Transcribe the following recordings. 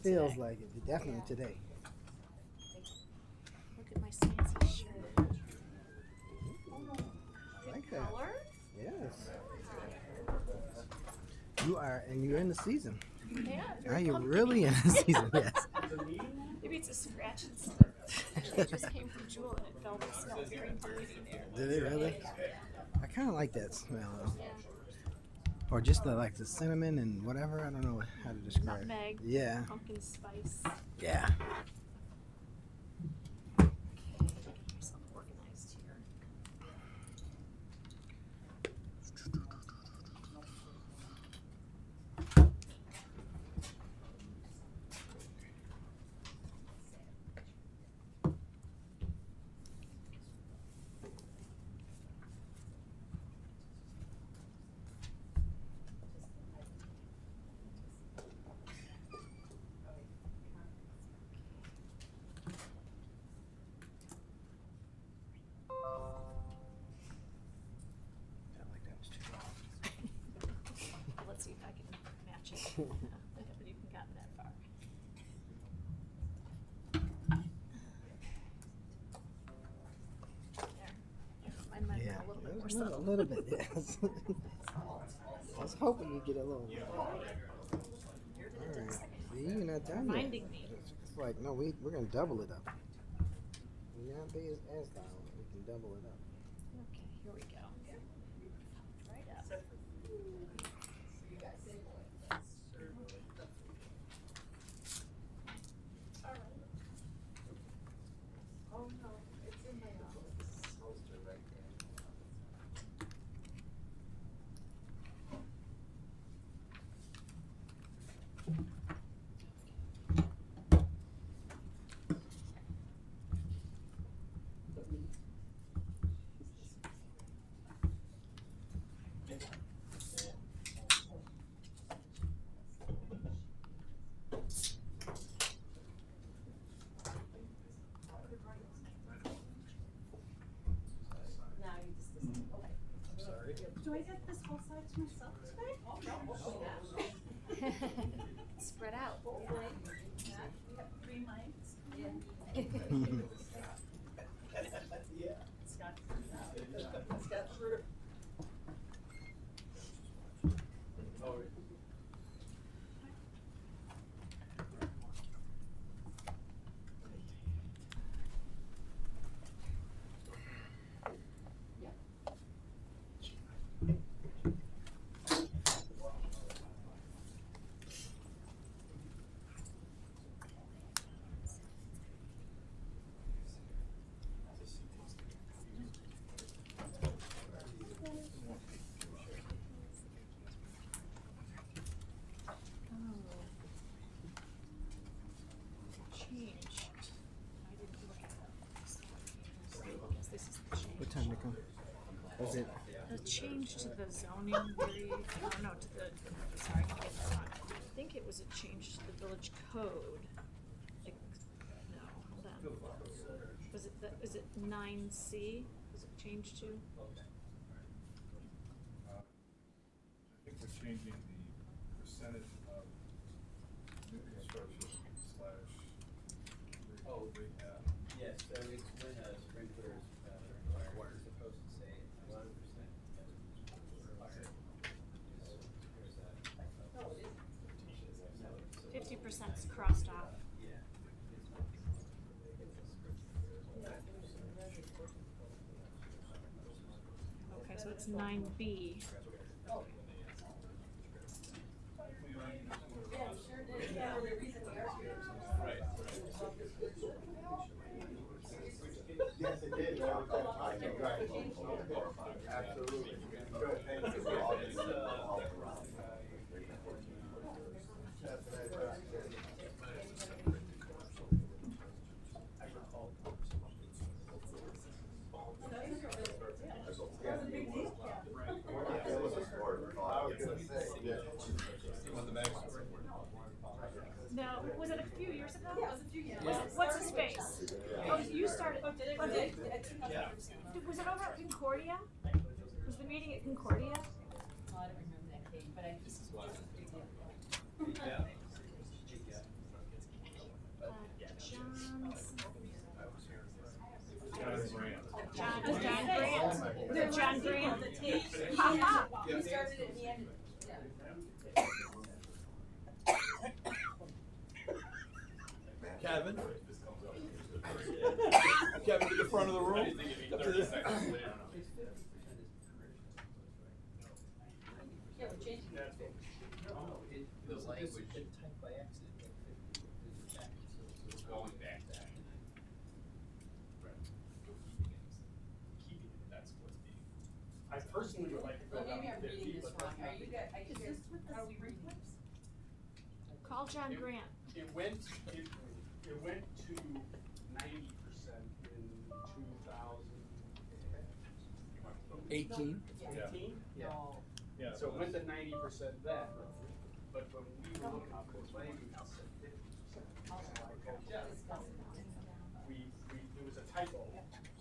feels today. like it. Definitely today. Look at my fancy shirt. I like that. Color? Yes. You are, and you're in the season. Yeah. Are you really in the season? Yes. Maybe it's a scratch and sniff. Actually, it just came from Jewel and it felt it smelled very dirty there. Did it really? I kind of like that smell. Yeah. Or just the cinnamon and whatever. I don't know how to describe it. Nutmeg. Yeah. Pumpkin spice. Yeah. Okay. Here's some organized here. I like that was too long. Let's see if I can match it. I haven't even gotten that far. There. Mine might Yeah. be a little bit more A subtle. little bit, yes. I was hoping you'd get a little. Alright. See, you're not done yet. Reminding me. It's like, no, we're going to double it up. We're not be as down. We can double it up. Okay, here we go. Right up. Do I get this whole side to myself today? Spread out. We have 3 mics. Changed. I didn't look at that. I guess this is the change. What time to come? Was it? The change to the zoning no, to the, sorry, I'm getting that wrong. I think it was a change to the village code. No, hold on. Is it 9C? Was it changed to? I think we're changing the percentage of new construction slash rehab. Yes, so it's when a sprinkler is required, it's supposed to say 100% required. Where's that? No, it isn't. 50% is crossed off. Yeah. Okay, so it's 9B. Yes, it did. Absolutely. Good, thank you. Now, was it a few years ago? Yeah, it was a few years. What's his face? Oh, you started. Oh, did it? Was it, Yeah. was it over at Concordia? Was the meeting at Concordia? Oh, I don't remember that, Kate, but I just. Yeah. Kevin. Kevin to the front of the room. Up to the- Yeah, we're changing it. No, the language typed by accident. Going back to that. Keeping it, that's what's being. I personally would like to go Well, down maybe to I'm 50, reading this but wrong. that's Are not you the- guys, are you Is guys, this what how the we read read Call John Grant. It went to 90% in 2018. 18. Yeah. No. Yeah. So it went to 90% then, but when we were looking at the language, it said 50%. It was a typo,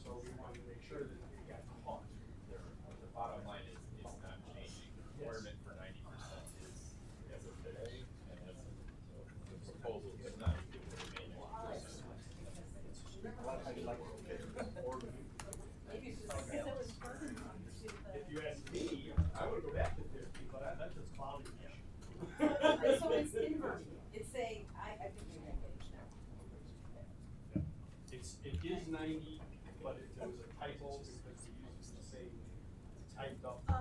so we wanted to make sure that it got caught. The bottom line is, it's not changing. The requirement for 90% is as of today, and that's, so the proposal does not include the remaining percent. Maybe it's just because it was burdensome to the. If you ask me, I would go back to 50, but that's just clouding the issue. So it's inverted. It's saying, I think we're gonna get it now. It is 90, but there was a typo because we used the same typed up Oh,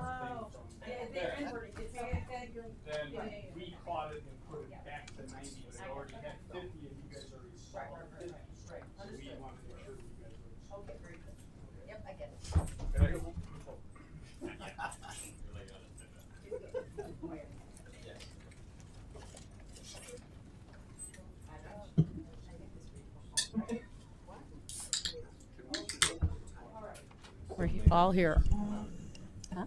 thing from yeah, they're there. inverting. It's like, Then yeah. we caught it and put it back to 90, but it already had 50 and you guys already saw Right. 50. So we Understood. wanted to make sure that you guys were. Okay, very good. Yep, I get it. Can I go? Really gotta do that. Yes. We're all here. Huh?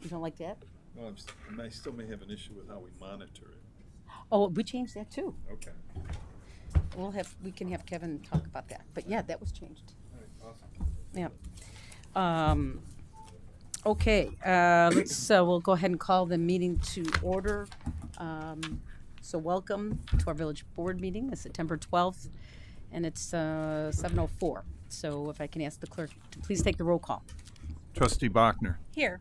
You don't like that? Well, I still may have an issue with how we monitor it. Oh, we changed that too. Okay. We can have Kevin talk about that. But yeah, that was changed. All right, awesome. Yeah. Okay, we'll go ahead and call the meeting to order. So welcome to our village board meeting, the September 12th, and it's 7:04. So if I can ask the clerk to please take the roll call. Trustee Bachner. Here.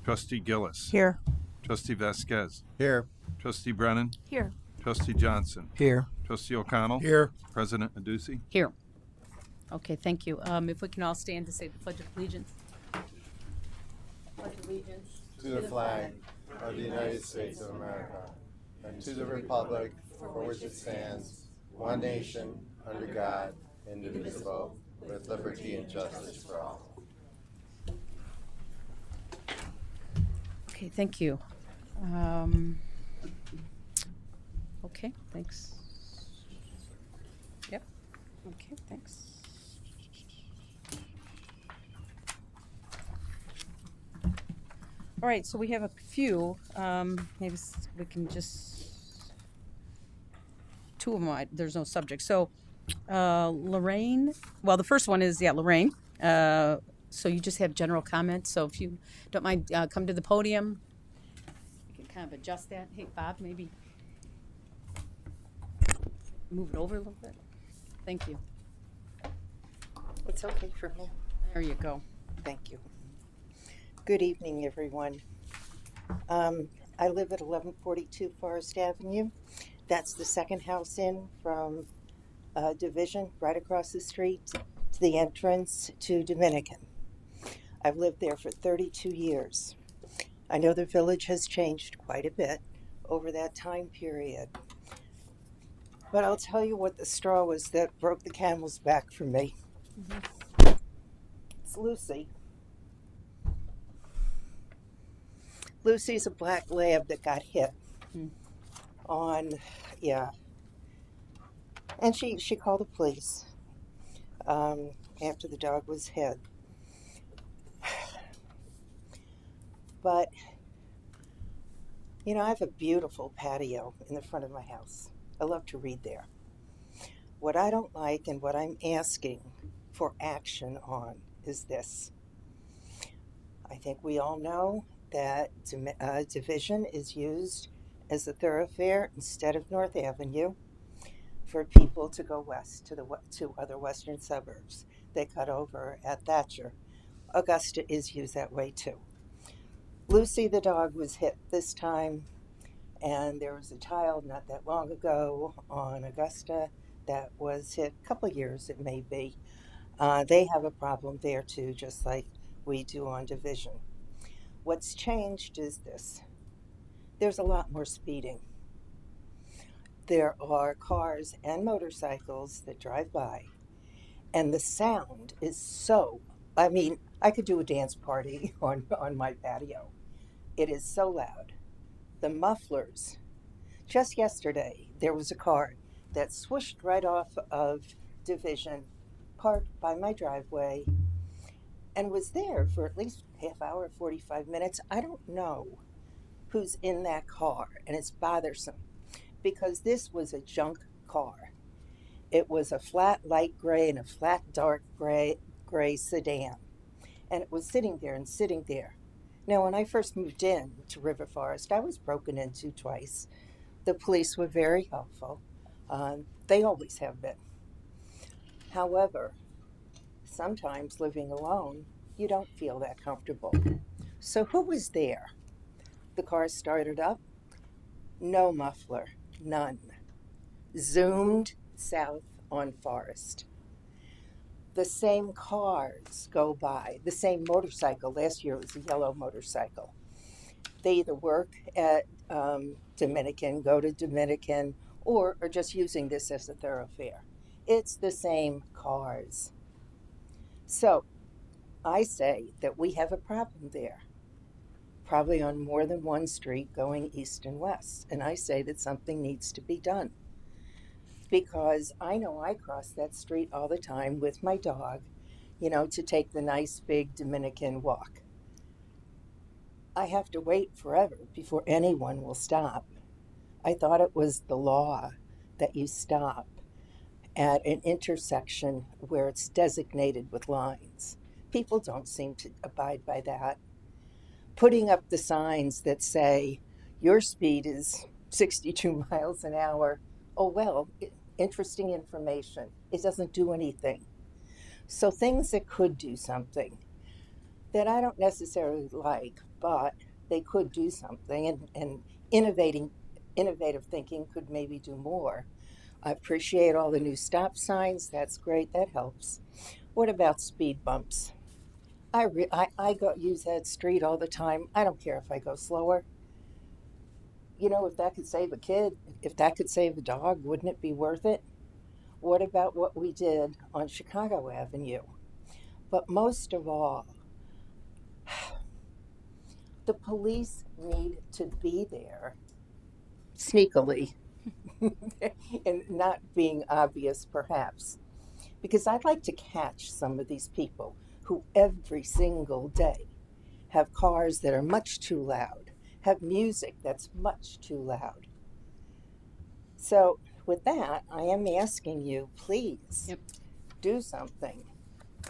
Trustee Gillis. Here. Trustee Vasquez. Here. Trustee Brennan. Here. Trustee Johnson. Here. Trustee O'Connell. Here. President Medusi. Here. Okay, thank you. If we can all stand to say the Pledge of Allegiance. Pledge of Allegiance. To the flag of the United States of America, and to the republic for which it stands, one nation, under God, indivisible, with liberty and justice for all. Okay, thank you. Okay, thanks. Yep. Okay, thanks. All right, so we have a few. Maybe we can just two of them. There's no subject. So, Lorraine. Well, the first one is Lorraine. So you just have general comments. So if you don't mind, come to the podium. You can kind of adjust that. Hey, Bob, maybe move it over a little bit. Thank you. It's okay for me. There you go. Thank you. Good evening, everyone. I live at 1142 Forest Avenue. That's the second house in from Division, right across the street to the entrance to Dominican. I've lived there for 32 years. I know the village has changed quite a bit over that time period. But I'll tell you what the straw was that broke the camel's back for me. It's Lucy. Lucy's a black lab that got hit and she called the police after the dog was hit. But, I have a beautiful patio in the front of my house. I love to read there. What I don't like and what I'm asking for action on is this. I think we all know that Division is used as a thoroughfare instead of North Avenue for people to go west to other western suburbs. They cut over at Thatcher. Augusta is used that way too. Lucy the dog was hit this time, And there was a child not that long ago on Augusta that was hit, a couple of years it may be. They have a problem there too, just like we do on Division. What's changed is this. There's a lot more speeding. There are cars and motorcycles that drive by, and the sound is so, I mean, I could do a dance party on my patio. It is so loud. The mufflers. Just yesterday, there was a car that swooshed right off of Division, parked by my driveway, and was there for at least half hour, 45 minutes. I don't know who's in that car, and it's bothersome because this was a junk car. It was a flat light gray and a flat dark gray sedan, and it was sitting there and sitting there. Now, when I first moved in to River Forest, I was broken into twice. The police were very helpful. They always have been. However, sometimes living alone, you don't feel that comfortable. So who was there? The car started up. No muffler. None. Zoomed south on Forest. The same cars go by. The same motorcycle. Last year it was a yellow motorcycle. They either work at Dominican, go to Dominican, or are just using this as a thoroughfare. It's the same cars. So I say that we have a problem there, probably on more than one street going east and west. And I say that something needs to be done because I know I cross that street all the time with my dog, to take the nice big Dominican walk. I have to wait forever before anyone will stop. I thought it was the law that you stop at an intersection where it's designated with lines. People don't seem to abide by that. Putting up the signs that say, your speed is 62 miles an hour. Oh, well, interesting information. It doesn't do anything. So things that could do something that I don't necessarily like, but they could do something, and innovative thinking could maybe do more. I appreciate all the new stop signs. That's great. That helps. What about speed bumps? I use that street all the time. I don't care if I go slower. If that could save a kid, if that could save a dog, wouldn't it be worth it? What about what we did on Chicago Avenue? But most of all, the police need to be there sneakily and not being obvious, perhaps. Because I'd like to catch some of these people who every single day have cars that are much too loud, have music that's much too loud. So with that, I am asking you, please do something.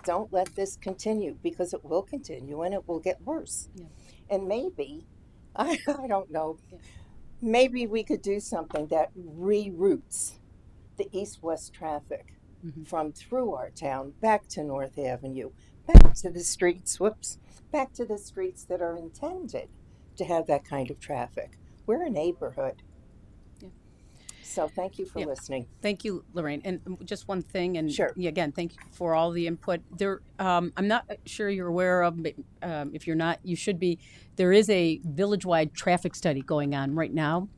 Don't let this continue, because it will continue and it will get worse. Yeah. And maybe, I don't know, maybe we could do something that reroutes the east-west traffic from through our town back to North Avenue, back to the streets, back to the streets that are intended to have that kind of traffic. We're a neighborhood. Yeah. So thank you for listening. Thank you, Lorraine. And just one thing, and sure. Again, thank you for all the input. I'm not sure you're aware of, but if you're not, you should be. There is a village-wide traffic study going on right now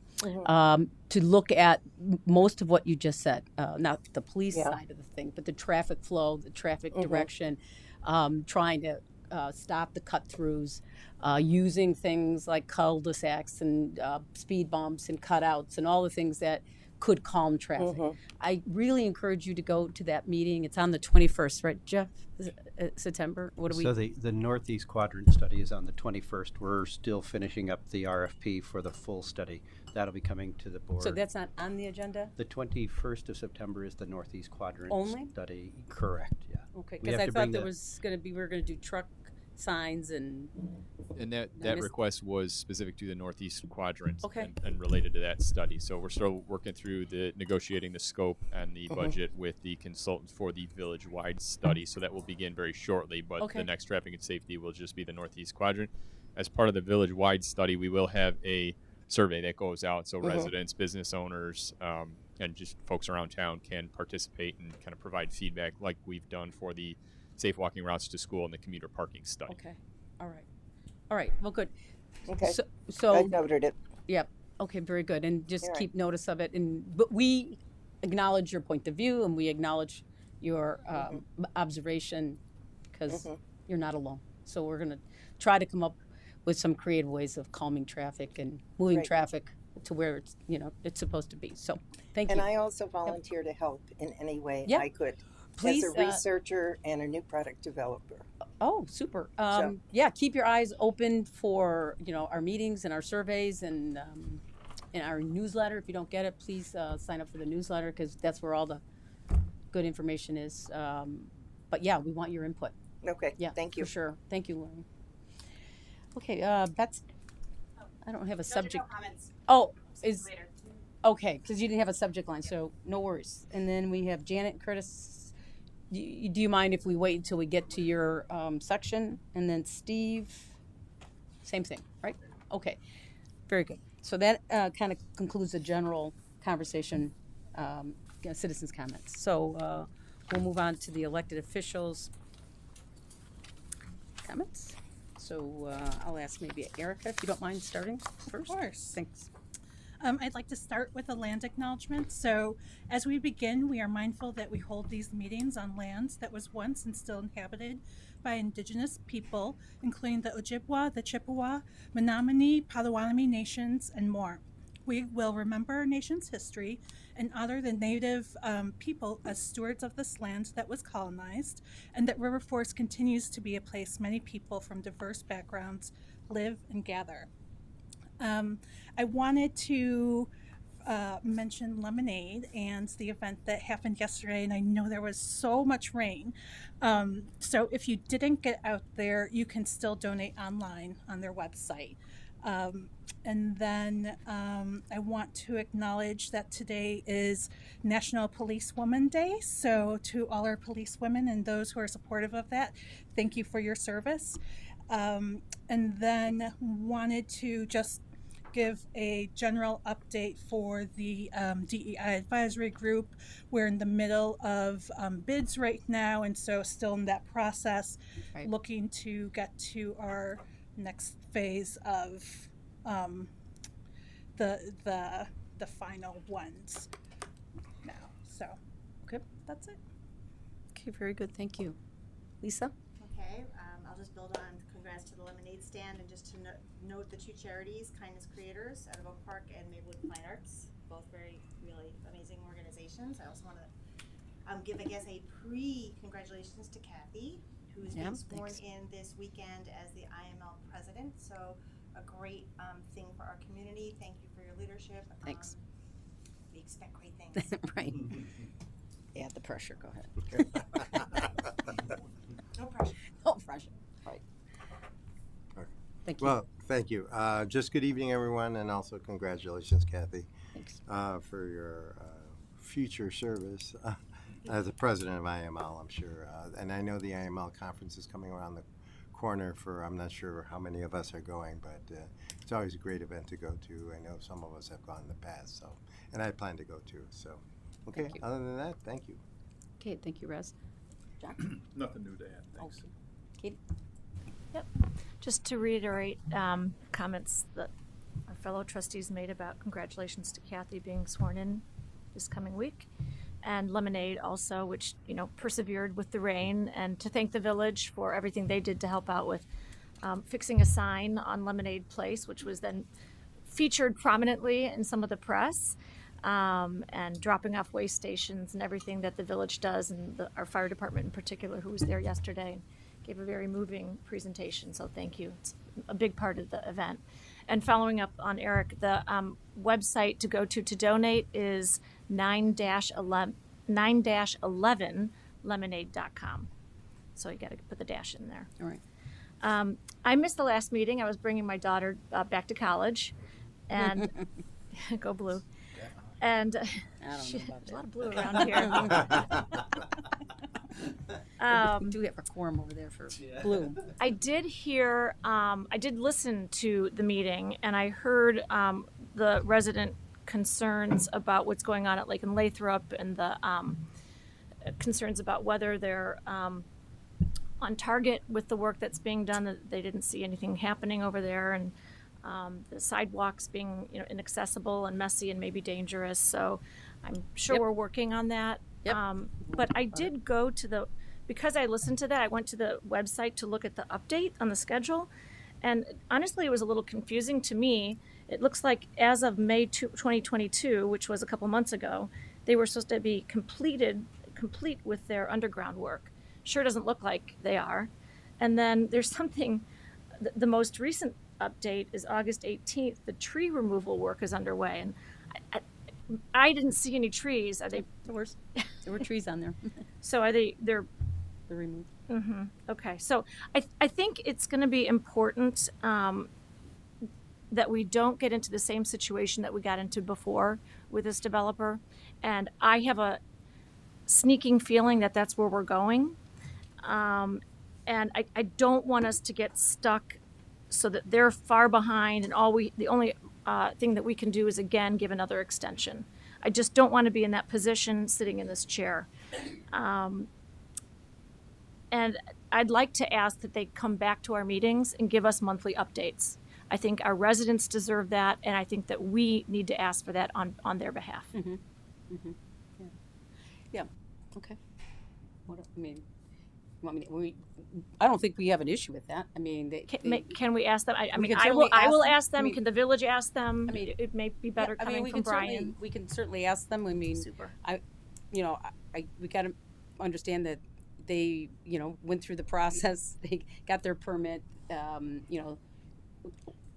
to look at most of what you just said, not the police side of the thing, but the traffic flow, the traffic direction, trying to stop the cut-throughs, using things like cul-de-sacs and speed bumps and cutouts and all the things that could calm traffic. I really encourage you to go to that meeting. It's on the 21st, right, Jeff? September? What do we? So the Northeast Quadrant study is on the 21st. We're still finishing up the RFP for the full study. That'll be coming to the board. So that's not on the agenda? The 21st of September is the Northeast Quadrant study. Correct, yeah. Okay, because I thought there was going to be, we were going to do truck signs and that request was specific to the Northeast Quadrant okay. and related to that study. So we're still working through negotiating the scope and the budget with the consultants for the village-wide study. So that will begin very shortly, but the next traffic and safety will just be the Northeast Quadrant. As part of the village-wide study, we will have a survey that goes out, so Mhm. residents, business owners, and just folks around town can participate and kind of provide feedback like we've done for the safe walking routes to school and the commuter parking study. Okay. All right. All right. Well, good. Okay. So I noted it. Yep. Okay. Very good. And just All right. keep notice of it. But we acknowledge your point of view, and we acknowledge your observation, because Mhm. you're not alone. So we're gonna try to come up with some creative ways of calming traffic and moving Right. traffic to where it's it's supposed to be. So thank And you. I also volunteer to help in any way Yep. I could. Please, as a researcher and a new product developer. Oh, super. So- Yeah, keep your eyes open for, our meetings and our surveys and our newsletter. If you don't get it, please sign up for the newsletter, because that's where all the good information is. But yeah, we want your input. Okay, Yeah, thank you. For sure. Thank you, Lauren. Okay, Betsy, I don't have a subject. Comments. Oh, Later. okay, because you didn't have a subject line, so no worries. And then we have Janet and Curtis. Do you mind if we wait until we get to your section? And then Steve, same thing, right? Okay, very good. So that kind of concludes the general conversation, citizens' comments. So we'll move on to the elected officials' comments. So I'll ask maybe Erica, if you don't mind starting first. Of course. Thanks. I'd like to start with a land acknowledgement. So as we begin, we are mindful that we hold these meetings on lands that was once and still inhabited by indigenous people, including the Ojibwa, the Chippewa, Menominee, Potawatomi nations, and more. We will remember our nation's history and honor the native people as stewards of this land that was colonized, and that River Forest continues to be a place many people from diverse backgrounds live and gather. I wanted to mention Lemonade and the event that happened yesterday, and I know there was so much rain. So if you didn't get out there, you can still donate online on their website. And then I want to acknowledge that today is National Policewoman Day. So to all our police women and those who are supportive of that, thank you for your service. And then wanted to just give a general update for the DEI advisory group. We're in the middle of bids right now, and so still in that process, Right. looking to get to our next phase of the final ones now. So, okay, that's it. Okay, very good. Thank you. Lisa? Okay, I'll just build on congrats to the Lemonade Stand, and just to note the two charities, Kindness Creators out of Oak Park and Maplewood Fine Arts, both very, really amazing organizations. I also want to give, I guess, a pre-congratulations to Kathy, who's Yeah, been sworn thanks. in this weekend as the IML president. So a great thing for our community. Thank you for your leadership. Thanks. We expect great things. Right. Add the pressure. Go ahead. No pressure. No pressure. Right. Okay. Thank you. Well, thank you. Just good evening, everyone, and also congratulations, Kathy, Thanks. for your future service as the president of IML, I'm sure. And I know the IML conference is coming around the corner for, I'm not sure how many of us are going, but it's always a great event to go to. I know some of us have gone in the past, so, and I plan to go too. So, okay, Thank you. other than that, thank you. Okay, thank you, Rez. John? Nothing new to add, thanks. Okay. Katie? Just to reiterate comments that our fellow trustees made about congratulations to Kathy being sworn in this coming week, and Lemonade also, which persevered with the rain, and to thank the village for everything they did to help out with fixing a sign on Lemonade Place, which was then featured prominently in some of the press, and dropping off waste stations and everything that the village does, and our fire department in particular, who was there yesterday, gave a very moving presentation. So thank you. It's a big part of the event. And following up on Eric, the website to go to donate is 9-11lemonade.com. So you got to put the dash in there. All right. I missed the last meeting. I was bringing my daughter back to college, and go blue. And I don't know there's about a lot of that. blue around here. We do have a quorum over there for blue. I did hear, I did listen to the meeting, and I heard the resident concerns about what's going on at Lake and Lathrop and the concerns about whether they're on target with the work that's being done, that they didn't see anything happening over there, and the sidewalks being, inaccessible and messy and maybe dangerous. So I'm sure we're working on that. Yep. But I did go to because I listened to that, I went to the website to look at the update on the schedule. And honestly, it was a little confusing to me. It looks like as of May 2022, which was a couple months ago, they were supposed to be complete with their underground work. Sure doesn't look like they are. And then there's something, the most recent update is August 18th. The tree removal work is underway. And I didn't see any trees. Are they? There were trees on there. So are they? They're removed. Mm-hmm. Okay, so I think it's going to be important that we don't get into the same situation that we got into before with this developer. And I have a sneaking feeling that that's where we're going. And I don't want us to get stuck so that they're far behind and the only thing that we can do is, again, give another extension. I just don't want to be in that position sitting in this chair. And I'd like to ask that they come back to our meetings and give us monthly updates. I think our residents deserve that, and I think that we need to ask for that on their behalf. Mm-hmm. Mm-hmm. Yeah. Okay. What I mean, you want me I don't think we have an issue with that. I mean, can we ask them? I can certainly I will ask them. them. Can the village ask them? I mean, it may be better coming from Brian. We can certainly ask them. I mean, Super. We got to understand that they, went through the process. They got their permit.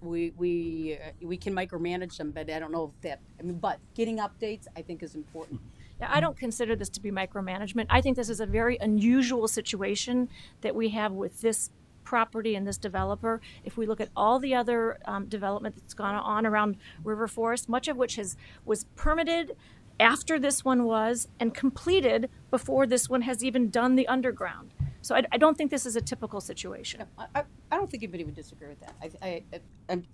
We can micromanage them, but I don't know if that. I mean, but getting updates, I think, is important. Yeah, I don't consider this to be micromanagement. I think this is a very unusual situation that we have with this property and this developer. If we look at all the other development that's gone on around River Forest, much of which was permitted after this one was and completed before this one has even done the underground. So I don't think this is a typical situation. I don't think anybody would disagree with that.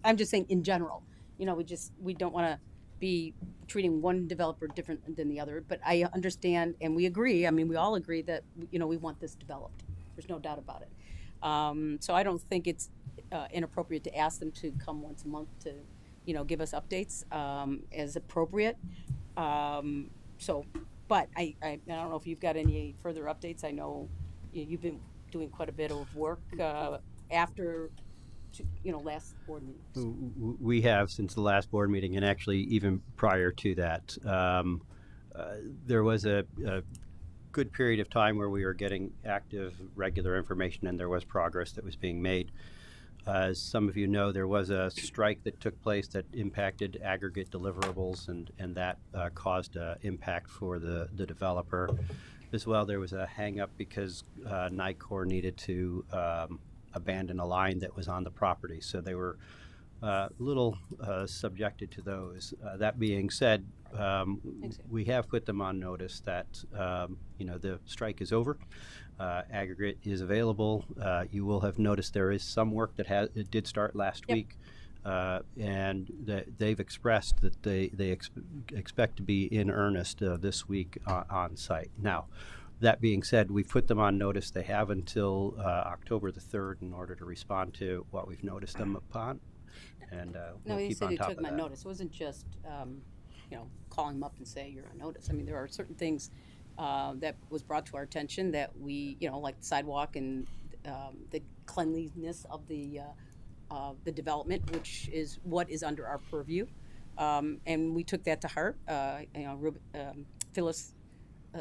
I'm just saying in general, we don't want to be treating one developer different than the other, but I understand and we agree. I mean, we all agree that, we want this developed. There's no doubt about it. So I don't think it's inappropriate to ask them to come once a month to, give us updates as appropriate. But I don't know if you've got any further updates. I know you've been doing quite a bit of work after last board meeting. We have since the last board meeting, and actually even prior to that. There was a good period of time where we were getting active, regular information, and there was progress that was being made. As some of you know, there was a strike that took place that impacted aggregate deliverables, and that caused an impact for the developer. As well, there was a hang-up because NICOR needed to abandon a line that was on the property, so they were a little subjected to those. That being said, we have put them on notice that the strike is over. Aggregate is available. You will have noticed there is some work that it did start last week, and they've expressed that they expect to be in earnest this week on site. Now, that being said, we've put them on notice. They have until October the 3rd in order to respond to what we've noticed them upon, and we'll keep on top of that. No, you said you took them on notice. It wasn't just calling them up and say you're on notice. I mean, there are certain things that was brought to our attention that we, like the sidewalk and the cleanliness of the development, which is what is under our purview, and we took that to heart. Phyllis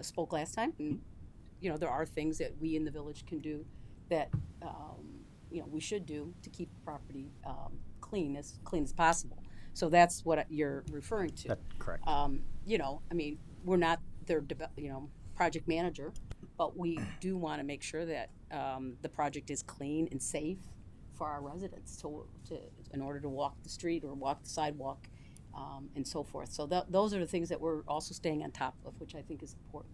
spoke last time, and there are things that we in the village can do that we should do to keep the property clean as possible. So that's what you're referring to. That's correct. I mean, we're not their project manager, but we do want to make sure that the project is clean and safe for our residents in order to walk the street or walk the sidewalk and so forth. So those are the things that we're also staying on top of, which I think is important.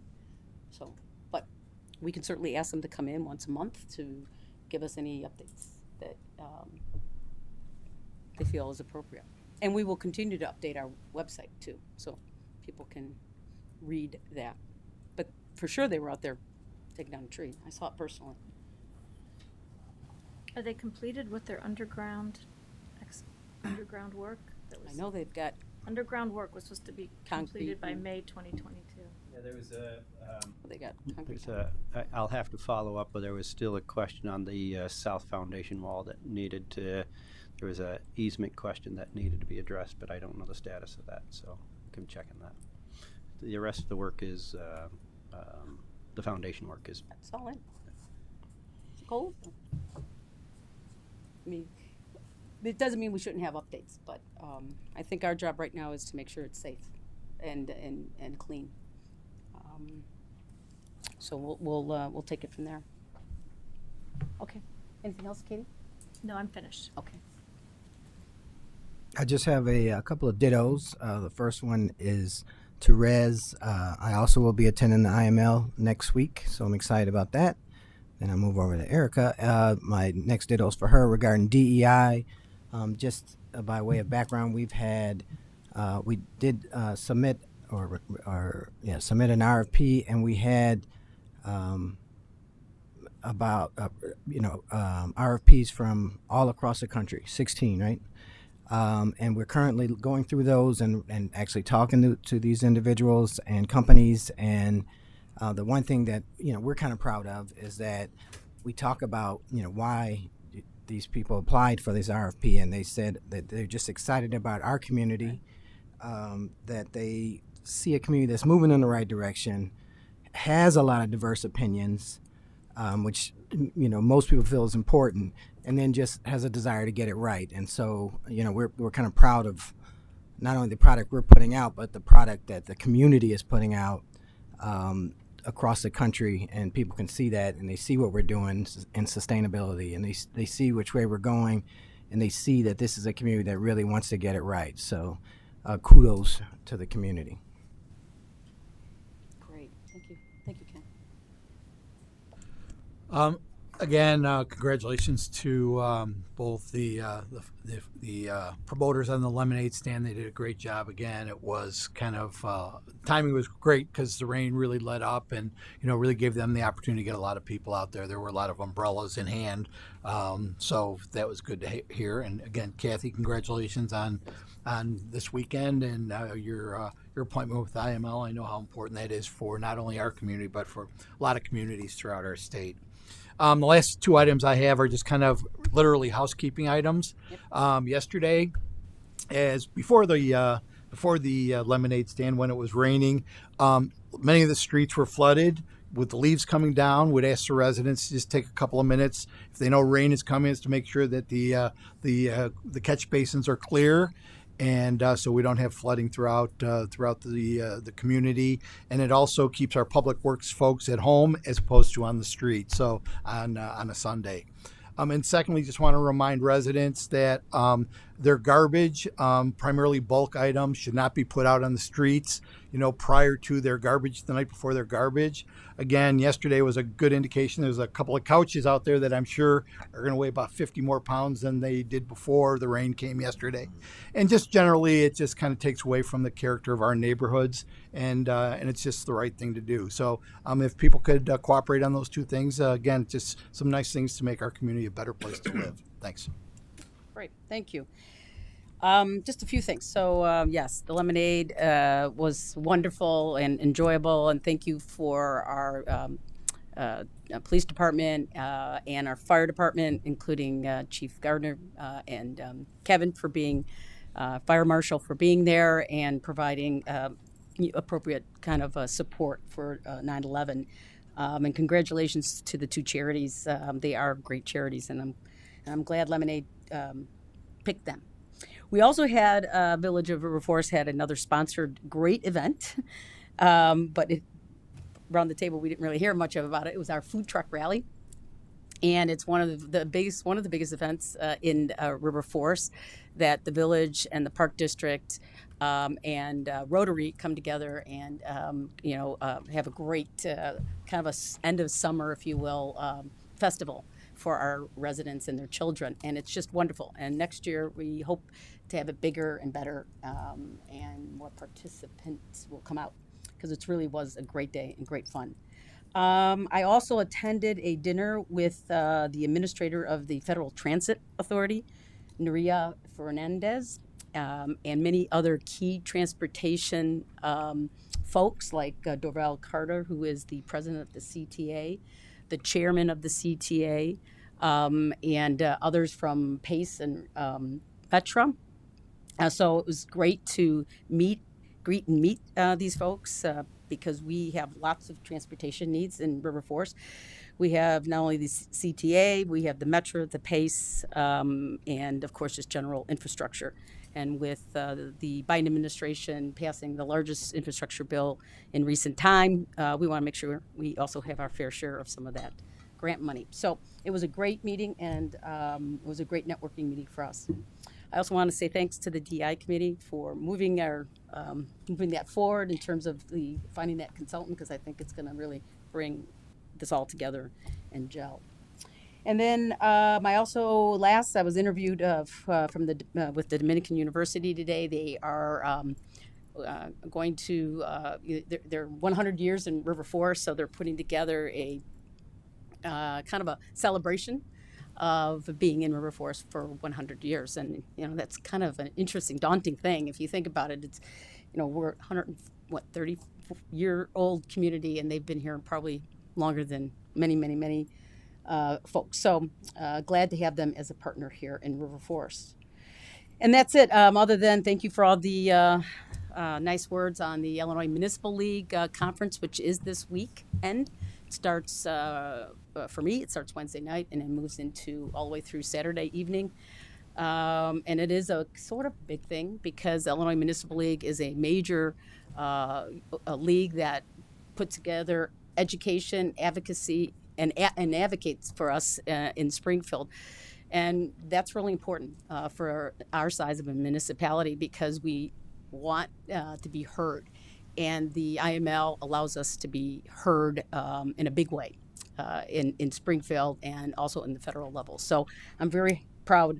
So, but we can certainly ask them to come in once a month to give us any updates that they feel is appropriate. And we will continue to update our website too, so people can read that. But for sure, they were out there taking down a tree. I saw it personally. Are they completed with their underground work? That I was, know they've got underground work was supposed to be concrete completed by and- May 2022. Yeah, there was a. they got concrete. I'll have to follow up, but there was still a question on the south foundation wall that needed to. There was a easement question that needed to be addressed, but I don't know the status of that, so I can check on that. The rest of the work is the foundation work is. That's all in. It's cold. I mean, it doesn't mean we shouldn't have updates, but I think our job right now is to make sure it's safe and clean. So we'll take it from there. Okay. Anything else, Katie? No, I'm finished. Okay. I just have a couple of dittos. The first one is to Rez. I also will be attending the IML next week, so I'm excited about that. Then I'll move over to Erica. My next ditto is for her regarding DEI. Just by way of background, we did submit submit an RFP, and we had RFPs from all across the country, 16, right? And we're currently going through those and actually talking to these individuals and companies. And the one thing that we're kind of proud of is that we talk about why these people applied for this RFP, and they said that they're just excited about our community, that they see a community that's moving in the right direction, has a lot of diverse opinions, which most people feel is important, and then just has a desire to get it right. And so we're kind of proud of not only the product we're putting out, but the product that the community is putting out across the country, and people can see that, and they see what we're doing in sustainability, and they see which way we're going, and they see that this is a community that really wants to get it right. So kudos to the community. Great. Thank you. Thank you, Ken. Again, congratulations to both the promoters on the lemonade stand. They did a great job. Again, it was kind of timing was great because the rain really let up, and really gave them the opportunity to get a lot of people out there. There were a lot of umbrellas in hand, so that was good to hear. And again, Kathy, congratulations on this weekend and your appointment with IML. I know how important that is for not only our community but for a lot of communities throughout our state. The last two items I have are just kind of literally housekeeping items. Yep. Yesterday, as before the lemonade stand, when it was raining, many of the streets were flooded with the leaves coming down. Would ask the residents to just take a couple of minutes if they know rain is coming, is to make sure that the catch basins are clear. And so we don't have flooding throughout the community, and it also keeps our public works folks at home as opposed to on the street. So on a Sunday, and secondly, just want to remind residents that their garbage, primarily bulk items, should not be put out on the streets, prior to their garbage, the night before their garbage. Again, yesterday was a good indication. There's a couple of couches out there that I'm sure are going to weigh about 50 more pounds than they did before the rain came yesterday. And just generally, it just kind of takes away from the character of our neighborhoods, and it's just the right thing to do. So if people could cooperate on those two things, again, just some nice things to make our community a better place to live. Thanks. Great. Thank you. Just a few things. So yes, the lemonade was wonderful and enjoyable, and thank you for our police department and our fire department, including Chief Gardner and Kevin for being fire marshal for being there and providing appropriate kind of support for 9/11. And congratulations to the two charities. They are great charities, and I'm glad Lemonade picked them. We also had Village of River Forest had another sponsored great event, but around the table we didn't really hear much about it. It was our food truck rally, and it's one of the biggest events in River Forest that the village and the Park District and Rotary come together and have a great kind of a end of summer, if you will, festival for our residents and their children, and it's just wonderful. And next year we hope to have it bigger and better, and more participants will come out, because it really was a great day and great fun. I also attended a dinner with the administrator of the Federal Transit Authority, Nuria Fernandez, and many other key transportation folks like Dorval Carter, who is the president of the CTA, the chairman of the CTA, and others from PACE and Petra. So it was great to greet and meet these folks, because we have lots of transportation needs in River Forest. We have not only the CTA, we have the Metro, the PACE, and of course just general infrastructure. And with the Biden administration passing the largest infrastructure bill in recent time, we want to make sure we also have our fair share of some of that grant money. So it was a great meeting, and it was a great networking meeting for us. I also want to say thanks to the DI committee for moving that forward in terms of finding that consultant, because I think it's going to really bring this all together and gel. And then I was interviewed with the Dominican University today. They are going to they're 100 years in River Forest, so they're putting together a kind of a celebration of being in River Forest for 100 years. And, that's kind of an interesting, daunting thing. If you think about it, it's, we're 30-year-old community, and they've been here probably longer than many folks. So glad to have them as a partner here in River Forest. And that's it. Other than thank you for all the nice words on the Illinois Municipal League conference, which is this weekend. It starts, for me, it starts Wednesday night and it moves into all the way through Saturday evening. And it is a sort of big thing, because the Illinois Municipal League is a major a league that puts together education, advocacy, and advocates for us in Springfield. And that's really important for our size of a municipality, because we want to be heard. And the IML allows us to be heard in a big way in Springfield and also in the federal level. So I'm very proud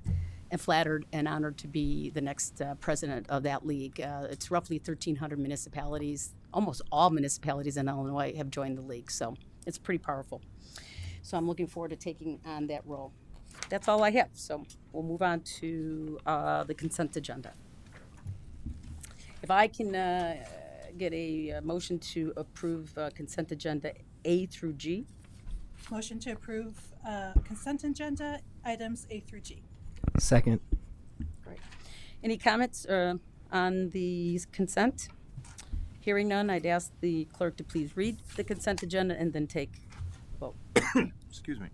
and flattered and honored to be the next president of that league. It's roughly 1,300 municipalities. Almost all municipalities in Illinois have joined the league. So it's pretty powerful. So I'm looking forward to taking on that role. That's all I have. So we'll move on to the consent agenda. If I can get a motion to approve consent agenda A through G. Motion to approve consent agenda items A through G. Second. Great. Any comments on the consent? Hearing none, I'd ask the clerk to please read the consent agenda and then take vote. Excuse me.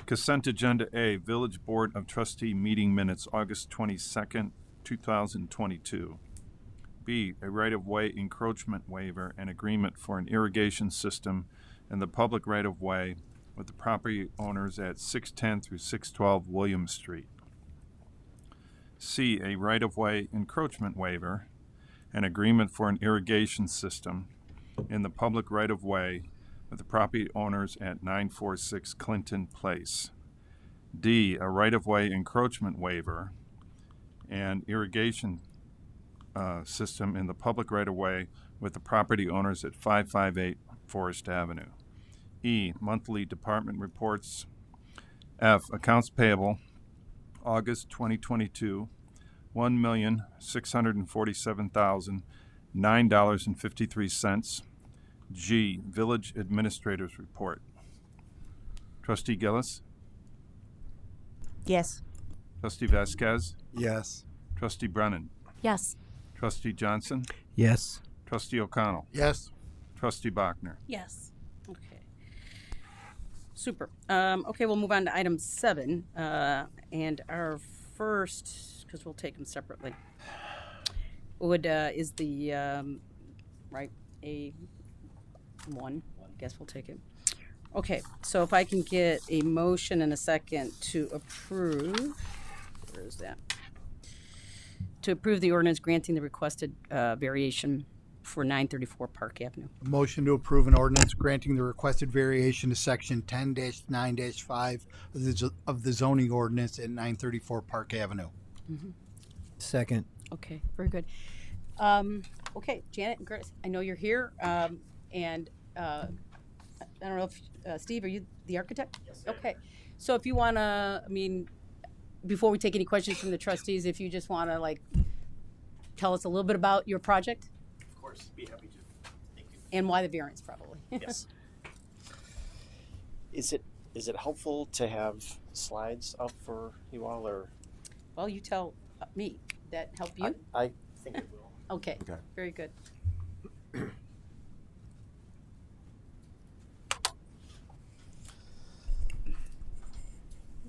Consent Agenda A, Village Board of Trustee Meeting Minutes, August 22nd, 2022. B, a right-of-way encroachment waiver and agreement for an irrigation system in the public right-of-way with the property owners at 610 through 612 William Street. C, a right-of-way encroachment waiver and agreement for an irrigation system in the public right-of-way with the property owners at 946 Clinton Place. D, a right-of-way encroachment waiver and irrigation system in the public right-of-way with the property owners at 558 Forest Avenue. E, monthly department reports. F, accounts payable, August 2022, $1,647,009.53. G, village administrator's report. Trustee Gillis? Yes. Trustee Vasquez? Yes. Trustee Brennan? Yes. Trustee Johnson? Yes. Trustee O'Connell? Yes. Trustee Bachner? Yes. Okay. Super. Okay, we'll move on to item 7. And our first, because we'll take them separately, is the right A1. I guess we'll take it. Okay, so if I can get a motion and a second to approve, where is that? To approve the ordinance granting the requested variation for 934 Park Avenue. Motion to approve an ordinance granting the requested variation to section 10-9-5 of the zoning ordinance at 934 Park Avenue. Second. Okay, very good. Okay, Janet and Curtis, I know you're here, and I don't know if, Steve, are you the architect? Yes, Okay, so if you want to, I mean, before we take any questions from the trustees, if you just want to, like, tell us a little bit about your project Of course, be happy to. Thank you. and why the variance, probably. Yes. Is it helpful to have slides up for you all, or? Well, you tell me. That help you? I think it will. Okay, Okay. very good.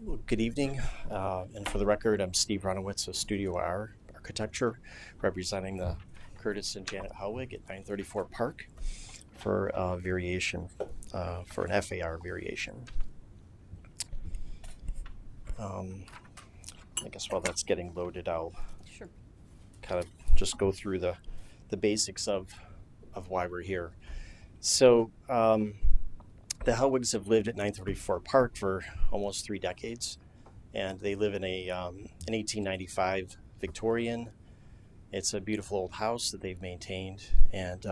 Well, good evening, and for the record, I'm Steve Runowitz of Studio R Architecture, representing the Curtis and Janet Howig at 934 Park for a variation, for an FAR variation. I guess while that's getting loaded, I'll Sure. kind of just go through the basics of why we're here. So the Helwigs have lived at 934 Park for almost 3 decades, and they live in an 1895 Victorian. It's a beautiful old house that they've maintained, and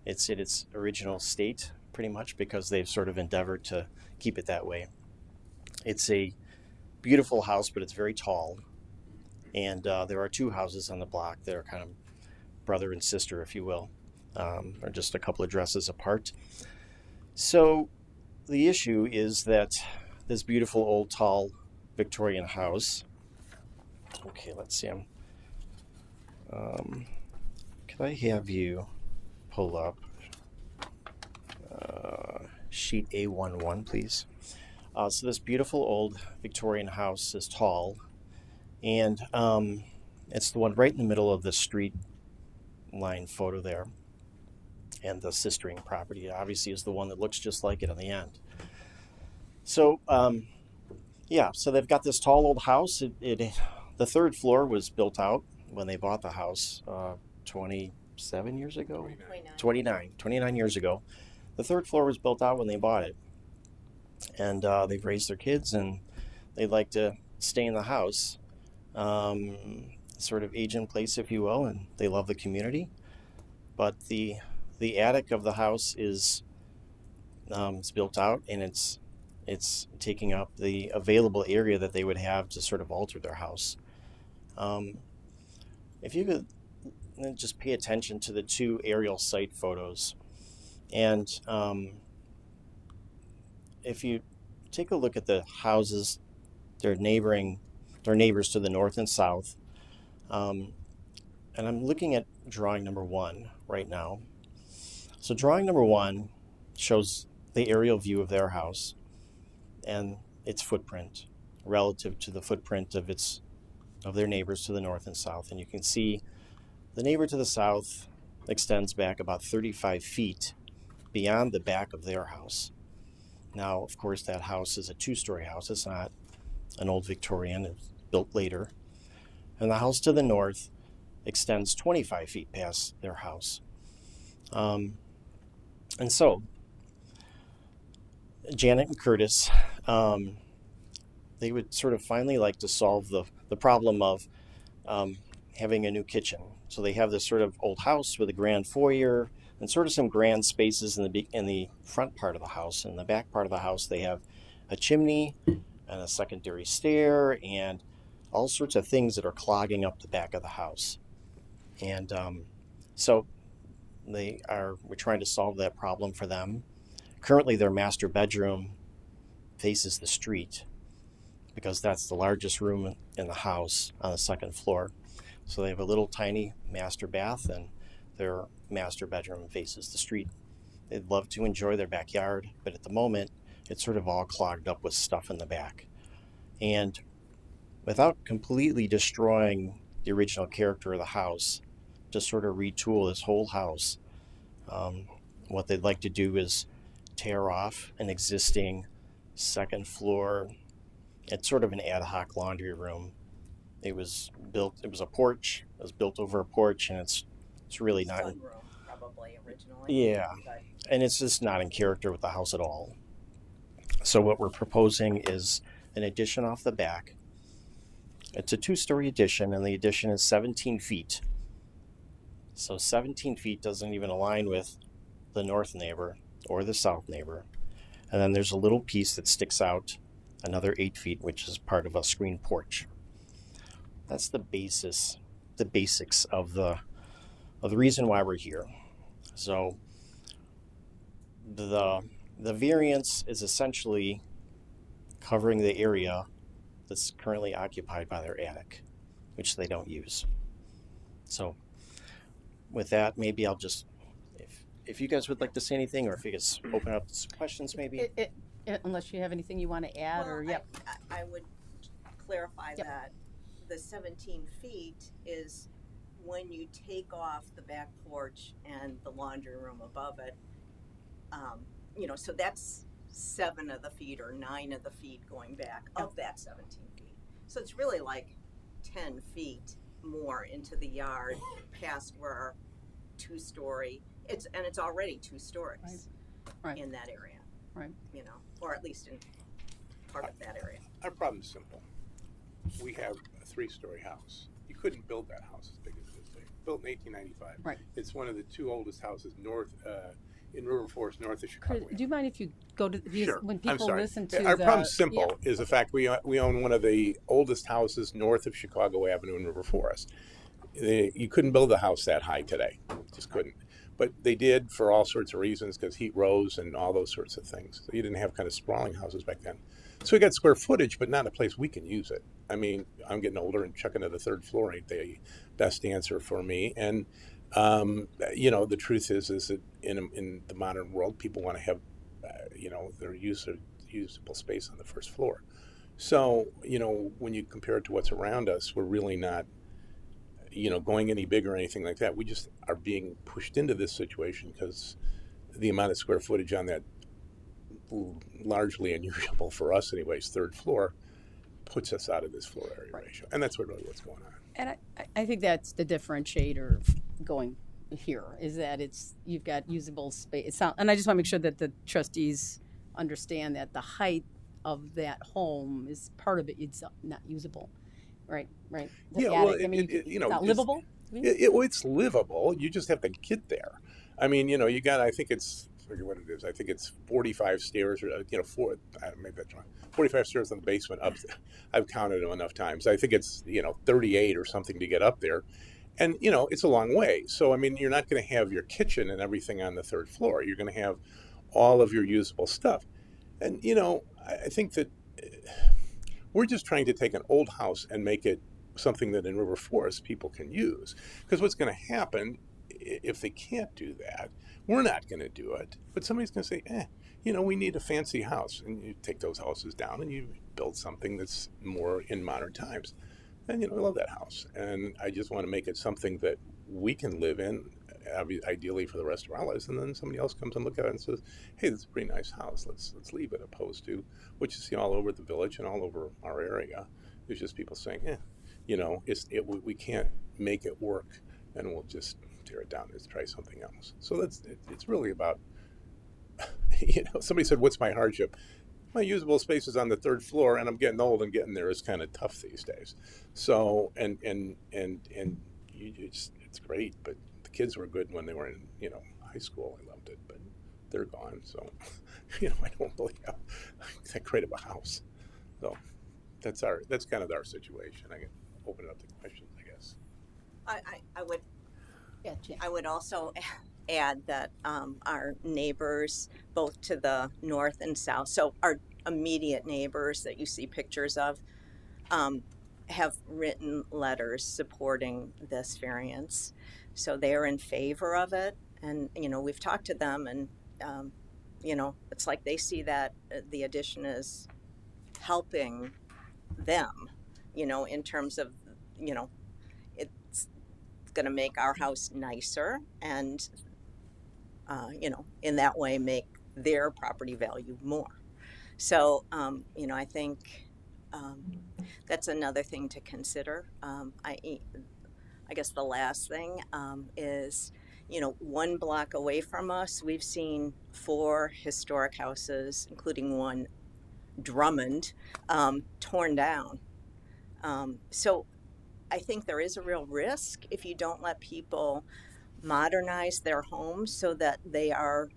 it's in its original state pretty much because they've sort of endeavored to keep it that way. It's a beautiful house, but it's very tall. And there are 2 houses on the block that are kind of brother and sister, if you will, or just a couple of addresses apart. So the issue is that this beautiful old tall Victorian house. Okay, let's see. Could I have you pull up sheet A11, please? So this beautiful old Victorian house is tall. And it's the one right in the middle of the street line photo there. And the sistering property obviously is the one that looks just like it on the end. So, so they've got this tall old house. The 3rd floor was built out when they bought the house 27 years ago? 29 years ago. The 3rd floor was built out when they bought it. And they've raised their kids, and they'd like to stay in the house. Sort of age in place, if you will, and they love the community. But the attic of the house is it's built out, and it's taking up the available area that they would have to sort of alter their house. If you could just pay attention to the 2 aerial site photos, and if you take a look at the houses, they're neighbors to the north and south. And I'm looking at drawing number 1 right now. So drawing number 1 shows the aerial view of their house and its footprint relative to the footprint of their neighbors to the north and south. And you can see the neighbor to the south extends back about 35 feet beyond the back of their house. Now, of course, that house is a 2-story house. It's not an old Victorian. It's built later. And the house to the north extends 25 feet past their house. And so, Janet and Curtis, they would sort of finally like to solve the problem of having a new kitchen. So they have this sort of old house with a grand foyer and sort of some grand spaces in the front part of the house. In the back part of the house, they have a chimney and a secondary stair and all sorts of things that are clogging up the back of the house. And so we're trying to solve that problem for them. Currently, their master bedroom faces the street because that's the largest room in the house on the 2nd floor. So they have a little tiny master bath, and their master bedroom faces the street. They'd love to enjoy their backyard, but at the moment, it's sort of all clogged up with stuff in the back. And without completely destroying the original character of the house, just sort of retool this whole house, what they'd like to do is tear off an existing 2nd floor. It's sort of an ad hoc laundry room. It was a porch. It was built over a porch, and it's really not. probably originally. Yeah, But and it's just not in character with the house at all. So what we're proposing is an addition off the back. It's a 2-story addition, and the addition is 17 feet. So 17 feet doesn't even align with the north neighbor or the south neighbor. And then there's a little piece that sticks out another 8 feet, which is part of a screen porch. That's the basics of the reason why we're here. So the variance is essentially covering the area that's currently occupied by their attic, which they don't use. So with that, maybe I'll just, if you guys would like to say anything, or if you guys open up some questions, maybe. Unless you have anything you want to add, or yep. I would clarify Yep. that the 17 feet is when you take off the back porch and the laundry room above it. So that's 7 of the feet or 9 of the feet going back of that 17 feet. So it's really like 10 feet more into the yard past where our 2-story, it's already 2 stories Right. in that area. Right. Or at least in part of that area. Our problem's simple. We have a 3-story house. You couldn't build that house as big as this thing. Built in 1895. Right. It's one of the 2 oldest houses north in River Forest, north of Chicago. Do you mind if you go to these, Sure. when I'm people sorry. listen to Our the, problem's simple. yeah. Is the fact we own one of the oldest houses north of Chicago Avenue in River Forest. You couldn't build a house that high today. Just couldn't. But they did for all sorts of reasons, because heat rose and all those sorts of things. So you didn't have kind of sprawling houses back then. So we got square footage, but not a place we can use it. I mean, I'm getting older, and chucking to the 3rd floor ain't the best answer for me. And the truth is that in the modern world, people want to have their usable space on the 1st floor. So when you compare it to what's around us, we're really not going any bigger or anything like that. We just are being pushed into this situation because the amount of square footage on that largely unusual for us anyways, 3rd floor, puts us out of this floor area ratio. And that's really what's going on. And I think that's the differentiator of going here, is that you've got usable space. And I just want to make sure that the trustees understand that the height of that home is part of it. It's not usable. Right. The Yeah, attic, well, it's not livable. It's livable. You just have to get there. I mean, you got. I think it's. Forget what it is. I think it's 45 stairs, or maybe that's wrong. 45 stairs in the basement. Up. I've counted them enough times. I think it's 38 or something to get up there, and it's a long way. So I mean, you're not going to have your kitchen and everything on the 3rd floor. You're going to have all of your usable stuff, and I think that. We're just trying to take an old house and make it something that in River Forest people can use. Because what's going to happen if they can't do that, we're not going to do it. But somebody's going to say, we need a fancy house. And you take those houses down and you build something that's more in modern times. And, I love that house. And I just want to make it something that we can live in, ideally for the rest of our lives. And then somebody else comes and looks at it and says, hey, this is a pretty nice house. Let's leave it, opposed to what you see all over the village and all over our area. There's just people saying, we can't make it work, and we'll just tear it down. Let's try something else. So it's really about, somebody said, what's my hardship? My usable space is on the 3rd floor, and I'm getting old, and getting there is kind of tough these days. So, and it's great, but the kids were good when they were in, high school. I loved it, but they're gone. So, I don't really have that great of a house. So that's kind of our situation. I can open it up to questions, I guess. I would also add that our neighbors, both to the north and south, so our immediate neighbors that you see pictures of, have written letters supporting this variance. So they are in favor of it. And, we've talked to them, and, it's like they see that the addition is helping them, in terms of, it's going to make our house nicer and, in that way make their property value more. So, I think that's another thing to consider. I guess the last thing is, You know, 1 block away from us, we've seen 4 historic houses, including one Drummond, torn down. So I think there is a real risk if you don't let people modernize their homes so that they are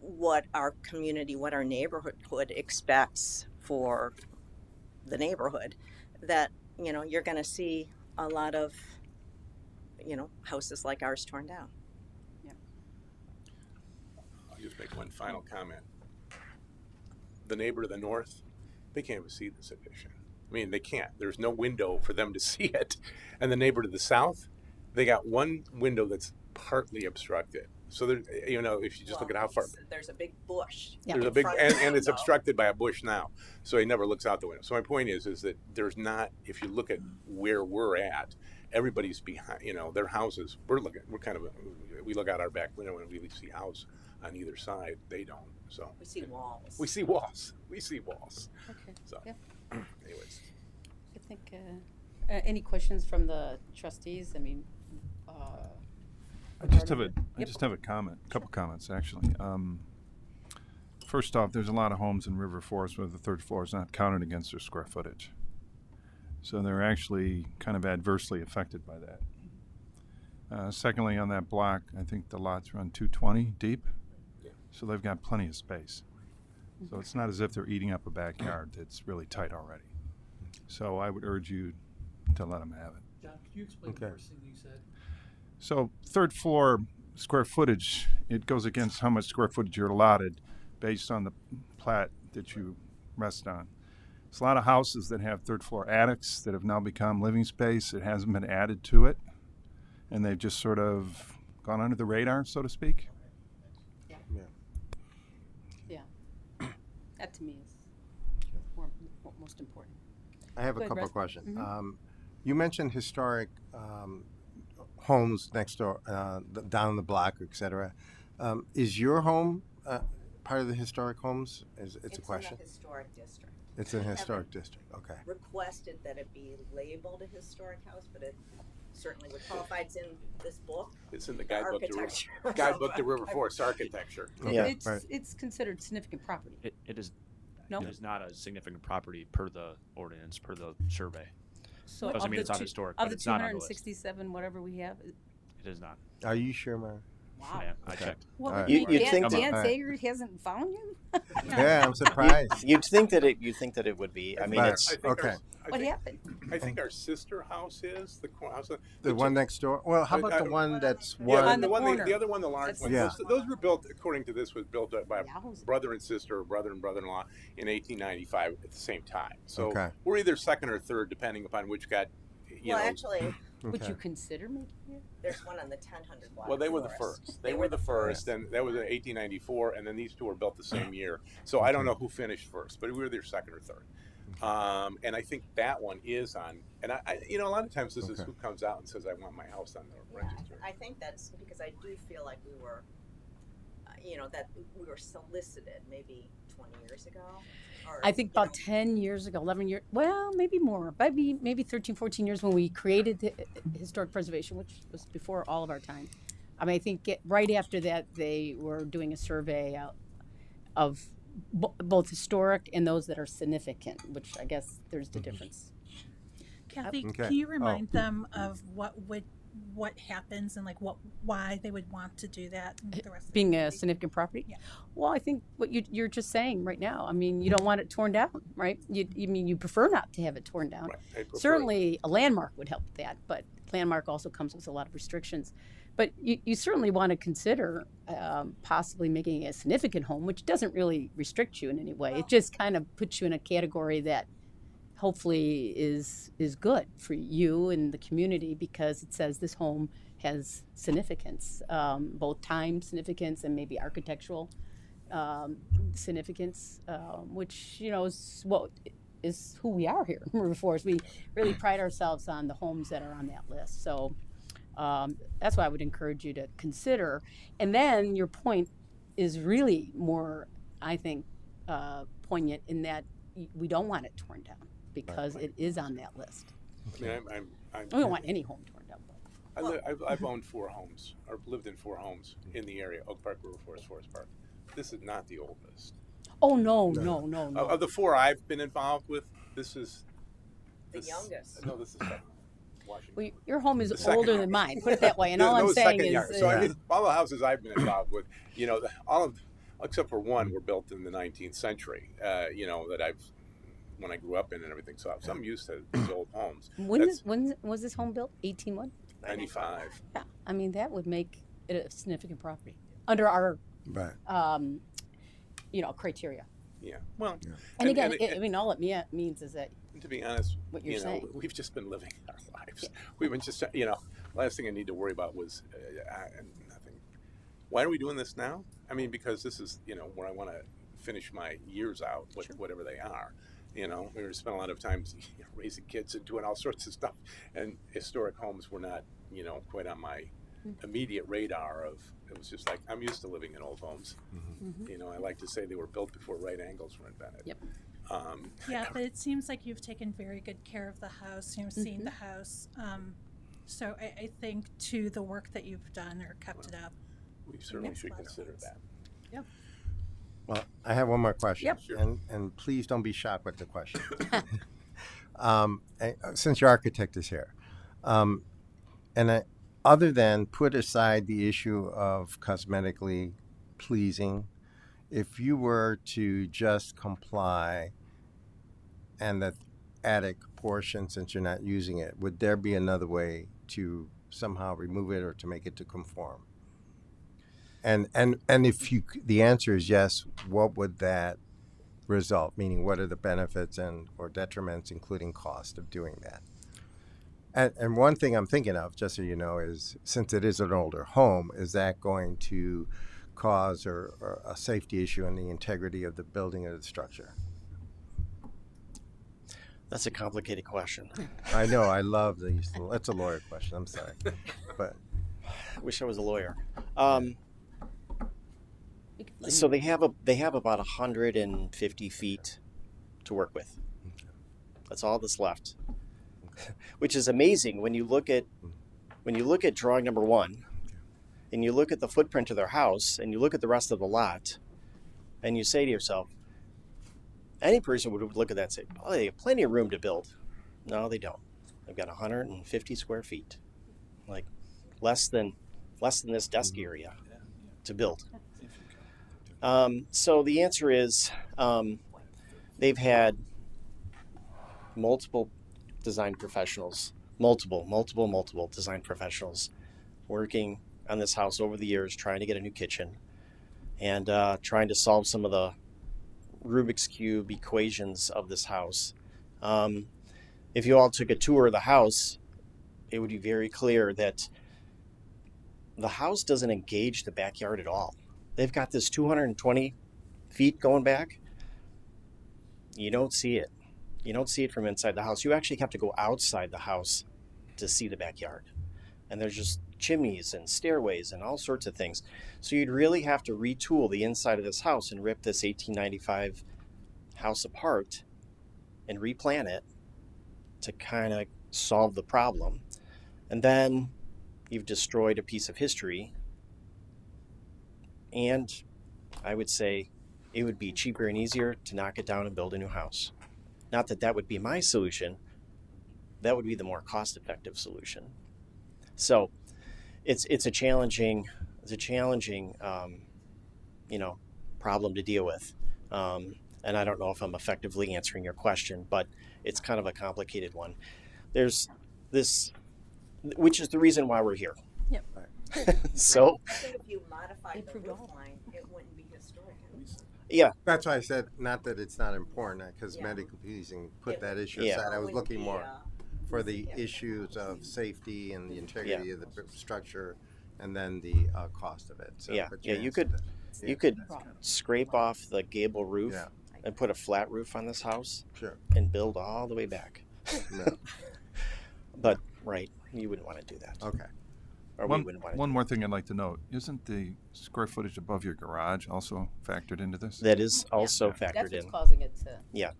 what our community, what our neighborhood expects for the neighborhood, that, you know, you're going to see a lot of, you know, houses like ours torn down. I'll just make one final comment. The neighbor to the north, they can't even see this addition. I mean, they can't. There's no window for them to see it. And the neighbor to the south, they got one window that's partly obstructed. So there, you know, if you just look at how far There's a big bush. there's a big, and it's obstructed by a bush now, so he never looks out the window. So my point is that there's not. If you look at where we're at, everybody's behind. You know, their houses. We're kind of. We look out our back window and we see house on either side. They don't. So we see walls. We see walls. We see walls. Okay. So, yeah. anyways, I think any questions from the trustees? I mean. I just have a comment, a couple comments actually. First off, there's a lot of homes in River Forest where the 3rd floor is not counted against their square footage. So they're actually kind of adversely affected by that. Secondly, on that block, I think the lots run 220 deep. Yeah. So they've got plenty of space. So it's not as if they're eating up a backyard that's really tight already. So I would urge you to let them have it. John, could you explain the first thing you said? So 3rd floor square footage, it goes against how much square footage you're allotted based on the plat that you rest on. There's a lot of houses that have 3rd floor attics that have now become living space. It hasn't been added to it, and they've just sort of gone under the radar, so to speak. Yeah. That to me is most important. I have Go a ahead, couple Russ. of questions. Mhm. You mentioned historic homes next door, down the block, etc. Is your home part of the historic homes? It's a question. In the historic district. It's in We historic haven't district. Okay. Requested that it be labeled a historic house, but it certainly would qualify. It's in this book. it's in the guidebook architecture. to River Forest architecture. It's considered significant property. It is. No? It is not a significant property per the ordinance, per the survey. So Doesn't of mean the it's not two- historic, Of but the it's not on the list. 267, whatever we have. It is not. Are you sure, Mara? Wow. Yeah, I checked. What All would right. make You'd think Dan that- Sager hasn't found him? Yeah, I'm surprised. You'd think that it would be. I mean, But- it's okay. What happened? I think our sister house is the house. The one next door. Well, how about the one that's Yeah, one? On the one, corner. the other one, the large That's one. Yeah. Those were built, according to this, was built by a Yowza. brother and sister, or brother and brother-in-law in 1895 at the same time. So Okay. we're either second or third, depending upon which got, you Well, know. actually, Would Okay. you consider making it? there's one on the 1000 block. Well, they of were the Forest. first. They were the first, and that was in 1894, and then these two were built the same year. So I don't know who finished first, but we were either second or third. And I think that one is on. And I you know, a lot of times this is Okay. who comes out and says, "I want my house on the Yeah, register." I think that's because I do feel like we were, you know, that we were solicited maybe 20 years ago. Or, I think you about 10 years ago, 11 years, well, maybe more, maybe 13, 14 years when we created the historic preservation, which was before all of our time. I mean, I think right after that, they were doing a survey of both historic and those that are significant, which I guess there's the difference. Kathy, Okay. can you remind them of what happens and like why they would want to do that? And the rest of Being the a community? significant property? Yeah. Well, I think what you're just saying right now. I mean, you don't want it torn down, right? You prefer not to have it torn down. Right. I prefer- Certainly, a landmark would help with that, but landmark also comes with a lot of restrictions. But you certainly want to consider possibly making a significant home, which doesn't really restrict you in any way. It just kind of puts you in a category that hopefully is good for you and the community because it says this home has significance, both time significance and maybe architectural significance, which is who we are here in River Forest. We really pride ourselves on the homes that are on that list. So that's why I would encourage you to consider. And then your point is really more, I think, poignant in that we don't want it torn down because it is on that list. I mean, I'm We don't want any home torn down. I've owned 4 homes, or lived in 4 homes in the area: Oak Park, River Forest, Forest Park. This is not the oldest. Oh, no, no, no, no. Of the 4 I've been involved with, this is The youngest. No, this is Washington. Well, your home is The second older yard. than mine, put it that way. And all No, I'm the saying second is, yard. So I mean, all the houses I've been involved with, you know, except for one, were built in the 19th century. You know, when I grew up in and everything. So I'm used to these old homes. when was this home built? 18 what? 95. Yeah, I mean, that would make it a significant property under our, criteria. Yeah. Well. Yeah. And again, I mean, all it means is that. To be honest, what you're saying. We've just been living our lives. Yeah. We've been just, last thing I need to worry about was nothing. Why are we doing this now? I mean, because this is, where I want to finish my years out, whatever they are. We were spent a lot of time raising kids and doing all sorts of stuff. And historic homes were not, quite on my immediate radar it was just like, I'm used to living in old homes. Mm-hmm. I like to say they were built before right angles were invented. Yep. Yeah, but it seems like you've taken very good care of the house, seen the house. So I think, too, the work that you've done or kept it up. We certainly should consider that. Yep. Well, I have one more question. Yep. Sure. And please don't be shocked with the question. Since your architect is here. Other than put aside the issue of cosmetically pleasing, if you were to just comply and the attic portion, since you're not using it, would there be another way to somehow remove it or to make it to conform? And if the answer is yes, what would that result? Meaning, what are the benefits or detriments, including cost, of doing that? And one thing I'm thinking of, just so you know, is since it is an older home, is that going to cause or a safety issue in the integrity of the building or the structure? That's a complicated question. I know. I love these. That's a lawyer question. I'm sorry, but I wish I was a lawyer. So they have about 150 feet to work with. That's all that's left, which is amazing when you look at drawing number 1, and you look at the footprint of their house, and you look at the rest of the lot, and you say to yourself, any person would look at that and say, "Oh, they have plenty of room to build." No, they don't. They've got 150 square feet, like less than this desk area to build. So the answer is they've had multiple design professionals, multiple design professionals working on this house over the years, trying to get a new kitchen and trying to solve some of the Rubik's Cube equations of this house. If you all took a tour of the house, it would be very clear that the house doesn't engage the backyard at all. They've got this 220 feet going back. You don't see it. You don't see it from inside the house. You actually have to go outside the house to see the backyard. And there's just chimneys and stairways and all sorts of things. So you'd really have to retool the inside of this house and rip this 1895 house apart and replan it to kind of solve the problem. And then you've destroyed a piece of history. And I would say it would be cheaper and easier to knock it down and build a new house. Not that that would be my solution. That would be the more cost-effective solution. So it's a challenging problem to deal with. And I don't know if I'm effectively answering your question, but it's kind of a complicated one. There's this, which is the reason why we're here. Yep. So I think if you modified the roof line, it wouldn't be historic. Yeah. that's why I said not that it's not important, cosmetically pleasing. Put that issue aside. I was looking more for the issues of safety and the integrity of the structure, and then the cost of it. So, you could scrape off the gable roof and put a flat roof on this house, and build all the way back. But you wouldn't want to do that. Okay. Or we wouldn't want to. One more thing I'd like to note: isn't the square footage above your garage also factored into this? That is also factored That's in. what's causing it to. Yeah.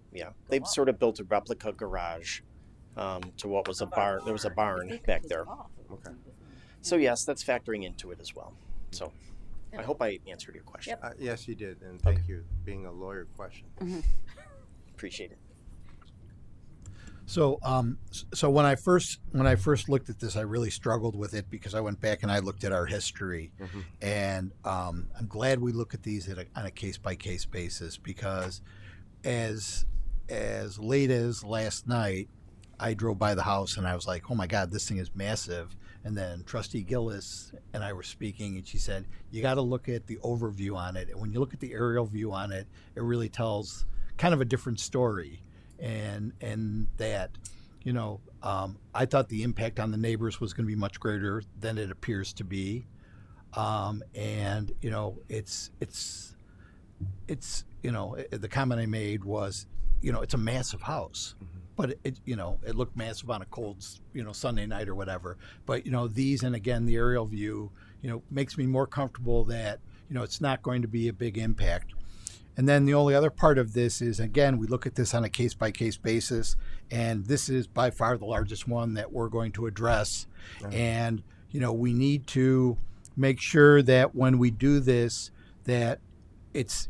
They've sort of built a replica garage to what was a barn. There was a barn back there. Okay. So yes, that's factoring into it as well. So I hope I answered your question. Yes, you did, and thank you. Being a lawyer question. Appreciate it. So, so when I first looked at this, I really struggled with it because I went back and I looked at our history, and I'm glad we look at these on a case by case basis, because as late as last night, I drove by the house and I was like, oh my God, this thing is massive. And then Trustee Gillis and I were speaking, and she said, you got to look at the overview on it. And when you look at the aerial view on it, it really tells kind of a different story. And that, I thought the impact on the neighbors was going to be much greater than it appears to be. And, the comment I made was, it's a massive house. But it looked massive on a cold, Sunday night or whatever. But these, and again, the aerial view, makes me more comfortable that it's not going to be a big impact. And then the only other part of this is, again, we look at this on a case by case basis, and this is by far the largest one that we're going to address. And we need to make sure that when we do this, that it's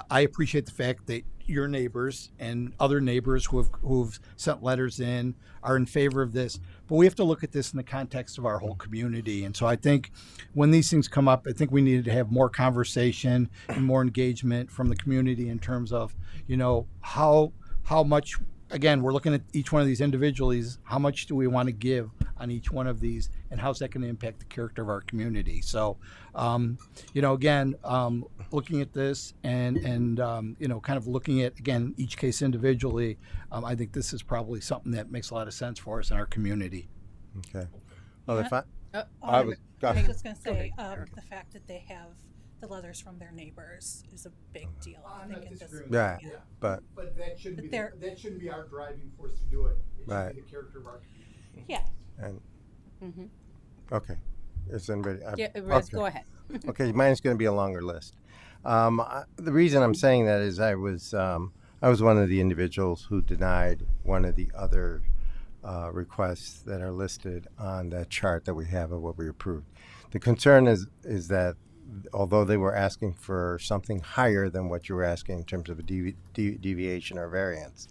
I appreciate the fact that your neighbors and other neighbors who've sent letters in are in favor of this, but we have to look at this in the context of our whole community. And so I think when these things come up, I think we need to have more conversation and more engagement from the community in terms of how much, again, we're looking at each one of these individually, how much do we want to give on each one of these, and how's that going to impact the character of our community. So again, looking at this and kind of looking at, again, each case individually, I think this is probably something that makes a lot of sense for us in our community. Okay. Well, if I was just going to say, the fact that they have the letters from their neighbors is a big deal. I think in this, but that shouldn't be our driving force to do it. It should be the character of our community. Yeah. And okay, is anybody? Rez, go ahead. Okay, mine is going to be a longer list. The reason I'm saying that is I was one of the individuals who denied one of the other requests that are listed on that chart that we have of what we approved. The concern is that although they were asking for something higher than what you were asking in terms of a deviation or variance,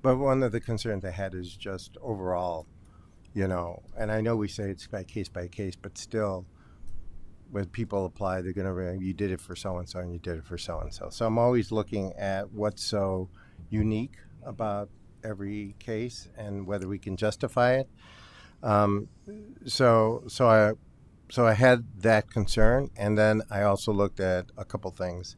but one of the concerns I had is just overall, and I know we say it's by case, but still, when people apply, they're going to, you did it for so-and-so and you did it for so-and-so. So I'm always looking at what's so unique about every case and whether we can justify it. So I had that concern, and then I also looked at a couple things.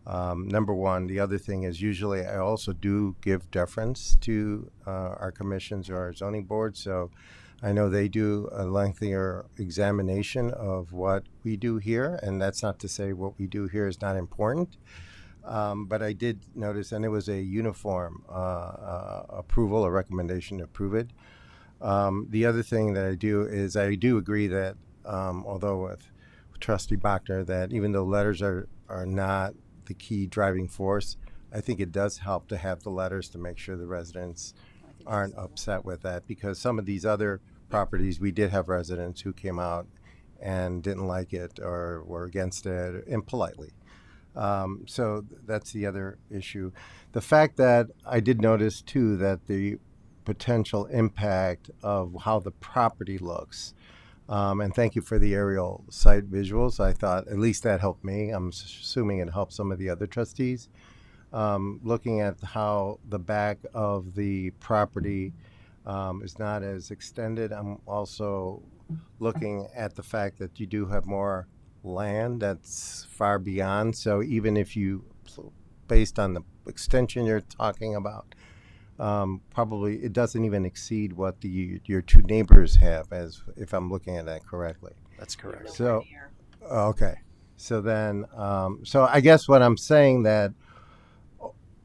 Number one, the other thing is usually I also do give deference to our commissions or our zoning board. So I know they do a lengthier examination of what we do here, and that's not to say what we do here is not important. But I did notice, and it was a uniform approval, a recommendation to approve it. The other thing that I do is I do agree that although with Trustee Bachner, that even though letters are not the key driving force, I think it does help to have the letters to make sure the residents aren't upset with that, because some of these other properties, we did have residents who came out and didn't like it or were against it impolitely. So that's the other issue. The fact that I did notice too that the potential impact of how the property looks, and thank you for the aerial site visuals. I thought at least that helped me. I'm assuming it helped some of the other trustees. Looking at how the back of the property is not as extended, I'm also looking at the fact that you do have more land that's far beyond. So even if you, based on the extension you're talking about, probably it doesn't even exceed what your two neighbors have, as if I'm looking at that correctly. That's correct. So, okay. So then, so I guess what I'm saying that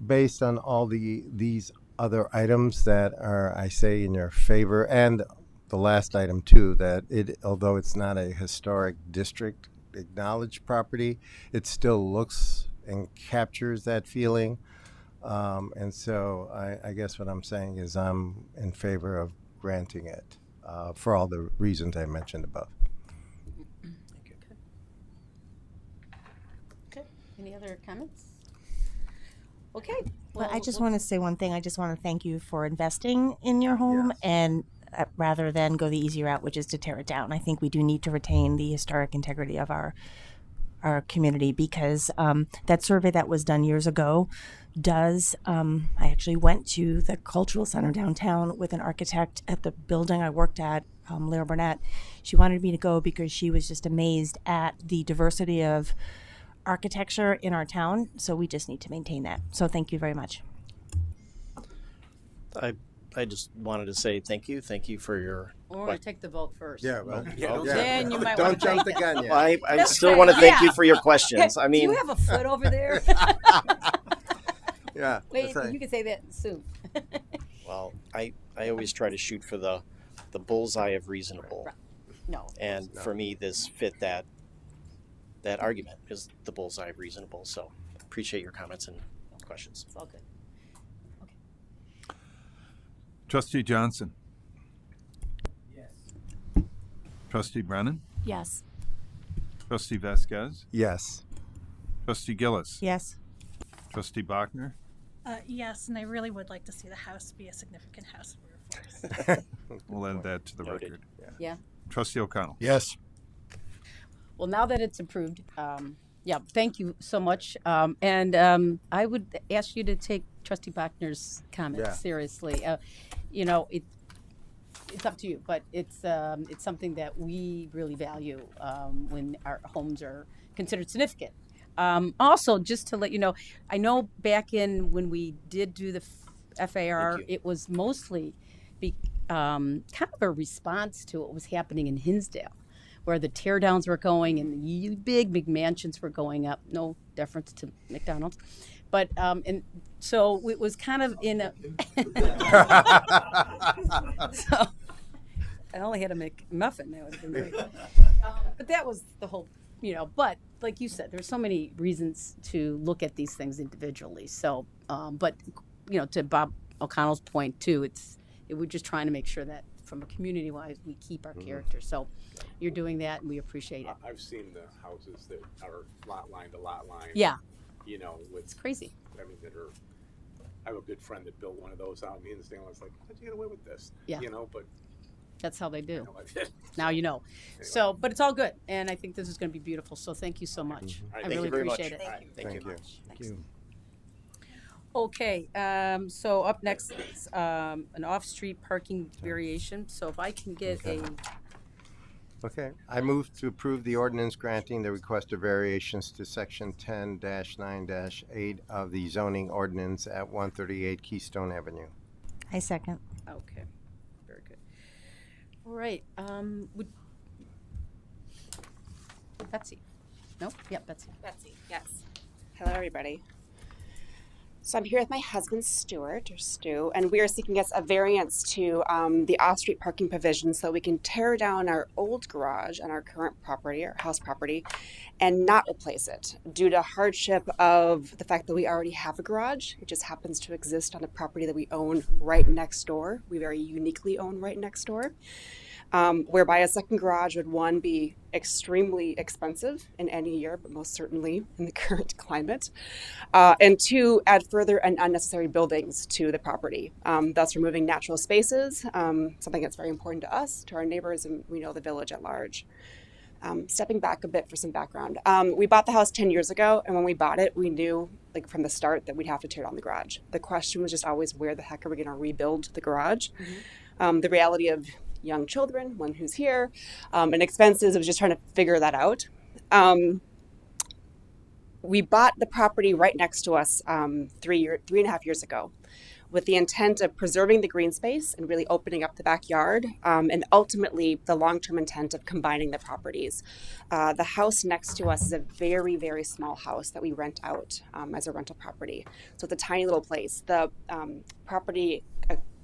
based on all these other items that are, I say, in your favor, and the last item too, that although it's not a historic district acknowledged property, it still looks and captures that feeling. And so I guess what I'm saying is I'm in favor of granting it for all the reasons I mentioned above. Any other comments? Okay. Well, I just want to say one thing. I just want to thank you for investing in your home and rather than go the easy route, which is to tear it down. I think we do need to retain the historic integrity of our community because that survey that was done years ago does. I actually went to the cultural center downtown with an architect at the building I worked at, Lyra Burnett. She wanted me to go because she was just amazed at the diversity of architecture in our town. So we just need to maintain that. So thank you very much. I just wanted to say thank you for your. Or take the vote first. Yeah, well, Then you might don't want to jump take the gun yet. Well, I still want to thank you for your questions. I Do mean, you have a foot over there? Yeah. Wait, that's right. you can say that soon. well, I always try to shoot for the bullseye of reasonable. No. And for me, this fit that argument is the bullseye of reasonable. So appreciate your comments and questions. It's all good. Trustee Johnson. Yes. Trustee Brennan. Yes. Trustee Vasquez. Yes. Trustee Gillis. Yes. Trustee Bachner. Yes, and I really would like to see the house be a significant house for us. We'll add that to the Noted. record. Yeah. Trustee O'Connell. Yes. Well, now that it's approved, yeah, thank you so much. And I would ask you to take Trustee Bachner's comments Yeah. seriously. You know, it's up to you, but it's something that we really value when our homes are considered significant. Also, just to let you know, I know back in when we did do the FAR, it was mostly kind of a response to what was happening in Hinsdale, where the tear downs were going and the big mansions were going up. No deference to McDonald's. But, and so it was kind of in a. So I only had a McMuffin. That would have been great. But that was the whole, you know, but like you said, there's so many reasons to look at these things individually. So, but, you know, to Bob O'Connell's point too, we're just trying to make sure that from a community-wise, we keep our character. So you're doing that, and we appreciate it. I've seen the houses that are lot line to lot line. Yeah. You know, with It's crazy. I mean, that are. I have a good friend that built one of those out in Hinsdale. I was like, how'd you get away with this? Yeah. You know, but That's how they do. I did. Now you know. So, but it's all good, and I think this is going to be beautiful. So thank you so much. All right, I thank really you very much. appreciate it. All right, thank you. Thank you. Okay, so up next is an off-street parking variation. So if I can get Okay, I move to approve the ordinance granting the requested variations to section 10-9-8 of the zoning ordinance at 138 Keystone Avenue. I second. Okay, very good. All right, would Betsy? No? Yep, Betsy. Betsy, yes. Hello, everybody. So I'm here with my husband, Stuart, or Stu, and we are seeking us a variance to the off-street parking provision so we can tear down our old garage on our current property, our house property, and not replace it due to hardship of the fact that we already have a garage. It just happens to exist on the property that we own right next door. We very uniquely own right next door. Whereby a second garage would, one, be extremely expensive in any year, but most certainly in the current climate, and two, add further and unnecessary buildings to the property, thus removing natural spaces, something that's very important to us, to our neighbors, and we know the village at large. Stepping back a bit for some background, we bought the house 10 years ago, and when we bought it, we knew, like from the start, that we'd have to tear down the garage. The question was just always, where the heck are we going to rebuild the garage? Mm-hmm. The reality of young children, one who's here, and expenses, I was just trying to figure that out. We bought the property right next to us 3.5 years ago with the intent of preserving the green space and really opening up the backyard, and ultimately the long-term intent of combining the properties. The house next to us is a very, very small house that we rent out as a rental property. So it's a tiny little place. The property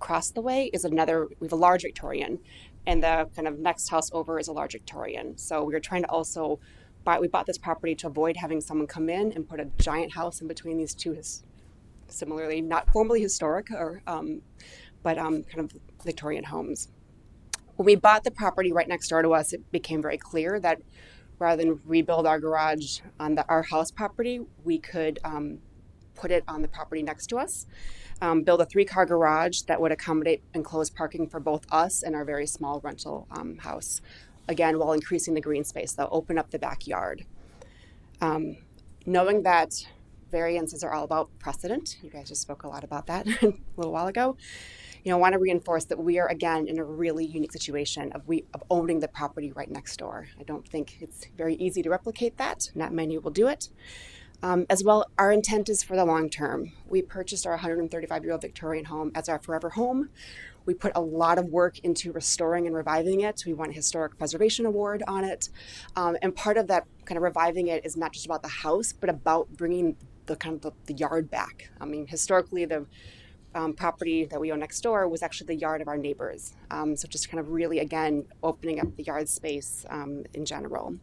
across the way is we have a large Victorian, and the kind of next house over is a large Victorian. So we were trying to also we bought this property to avoid having someone come in and put a giant house in between these two similarly not formally historic or but kind of Victorian homes. When we bought the property right next door to us, it became very clear that rather than rebuild our garage on our house property, we could put it on the property next to us, build a 3-car garage that would accommodate enclosed parking for both us and our very small rental house. Again, while increasing the green space, they'll open up the backyard. Knowing that variances are all about precedent, you guys just spoke a lot about that a little while ago. I want to reinforce that we are, again, in a really unique situation of owning the property right next door. I don't think it's very easy to replicate that. Not many will do it. As well, our intent is for the long term. We purchased our 135-year-old Victorian home as our forever home. We put a lot of work into restoring and reviving it. We won a historic preservation award on it. And part of that kind of reviving it is not just about the house, but about bringing the yard back. I mean, historically, the property that we own next door was actually the yard of our neighbors. So just kind of really, again, opening up the yard space in general.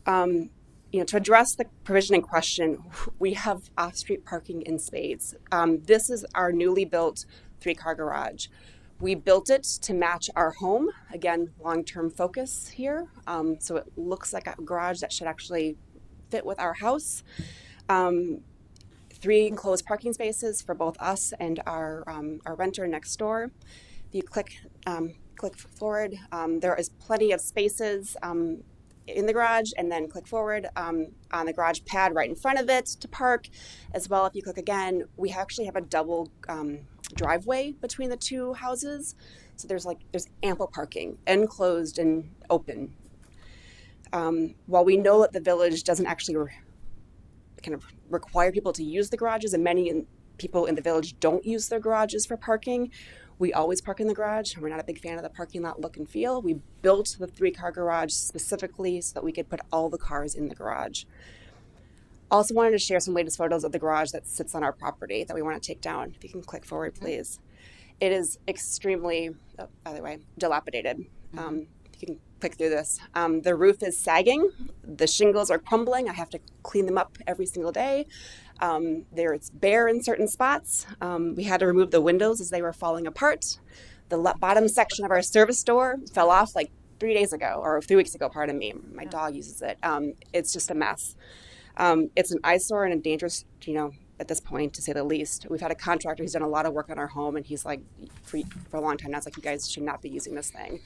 To address the provision in question, we have off-street parking in spades. This is our newly built 3-car garage. We built it to match our home. Again, long-term focus here. So it looks like a garage that should actually fit with our house. 3 enclosed parking spaces for both us and our renter next door. If you click forward, there is plenty of spaces in the garage, and then click forward on the garage pad right in front of it to park. As well, if you click again, we actually have a double driveway between the 2 houses. So there's ample parking, enclosed and open. While we know that the village doesn't actually kind of require people to use the garages, and many people in the village don't use their garages for parking, we always park in the garage. We're not a big fan of the parking lot look and feel. We built the 3-car garage specifically so that we could put all the cars in the garage. Also wanted to share some latest photos of the garage that sits on our property that we want to take down. If you can click forward, please. It is extremely, by the way, dilapidated. If you can click through this. The roof is sagging. The shingles are crumbling. I have to clean them up every single day. It's bare in certain spots. We had to remove the windows as they were falling apart. The bottom section of our service door fell off like 3 days ago, or 3 weeks ago, pardon me. My dog uses it. It's just a mess. It's an eyesore and a dangerous, at this point, to say the least. We've had a contractor who's done a lot of work on our home, and he's like, for a long time now, it's like, you guys should not be using this thing.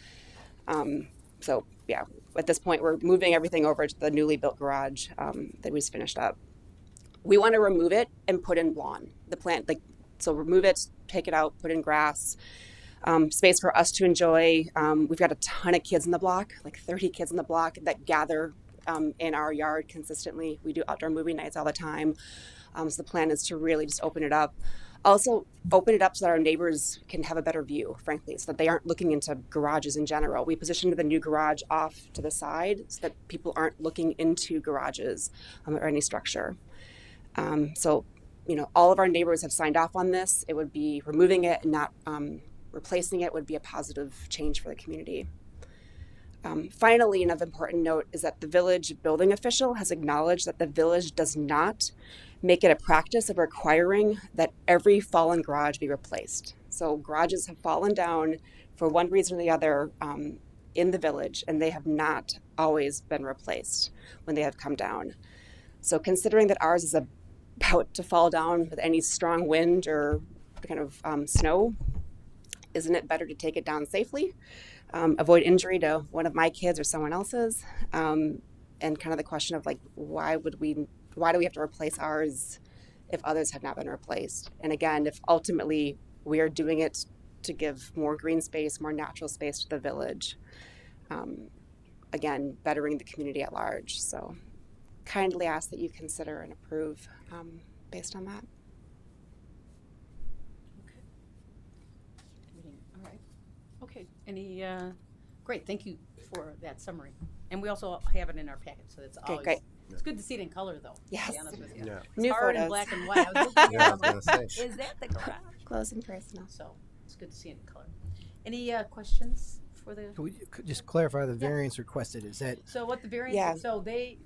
So yeah, at this point, we're moving everything over to the newly built garage that we just finished up. We want to remove it and put in lawn. The plant, so remove it, take it out, put in grass. Space for us to enjoy. We've got a ton of kids in the block, like 30 kids in the block that gather in our yard consistently. We do outdoor movie nights all the time. So the plan is to really just open it up. Also, open it up so that our neighbors can have a better view, frankly, so that they aren't looking into garages in general. We positioned the new garage off to the side so that people aren't looking into garages or any structure. So, all of our neighbors have signed off on this. It would be removing it and not replacing it would be a positive change for the community. Finally, and of important note is that the village building official has acknowledged that the village does not make it a practice of requiring that every fallen garage be replaced. So garages have fallen down for one reason or the other in the village, and they have not always been replaced when they have come down. So considering that ours is about to fall down with any strong wind or kind of snow, isn't it better to take it down safely, avoid injury to one of my kids or someone else's, and kind of the question of why do we have to replace ours if others have not been replaced? And again, if ultimately we are doing it to give more green space, more natural space to the village, again, bettering the community at large. So kindly ask that you consider and approve based on that. All right. Okay. Great. Thank you for that summary. And we also have it in our packet, so it's always great. It's good to see it in color, though. Yes. To be honest with you. Yeah. It's New hard in photos. black and white. I was looking Yeah, I at was it, I'm gonna like, say. is that the garage? Close and personal. So it's good to see it in color. Any questions for the? Can we just clarify the variance requested? Is that So what the variance? Yeah. So they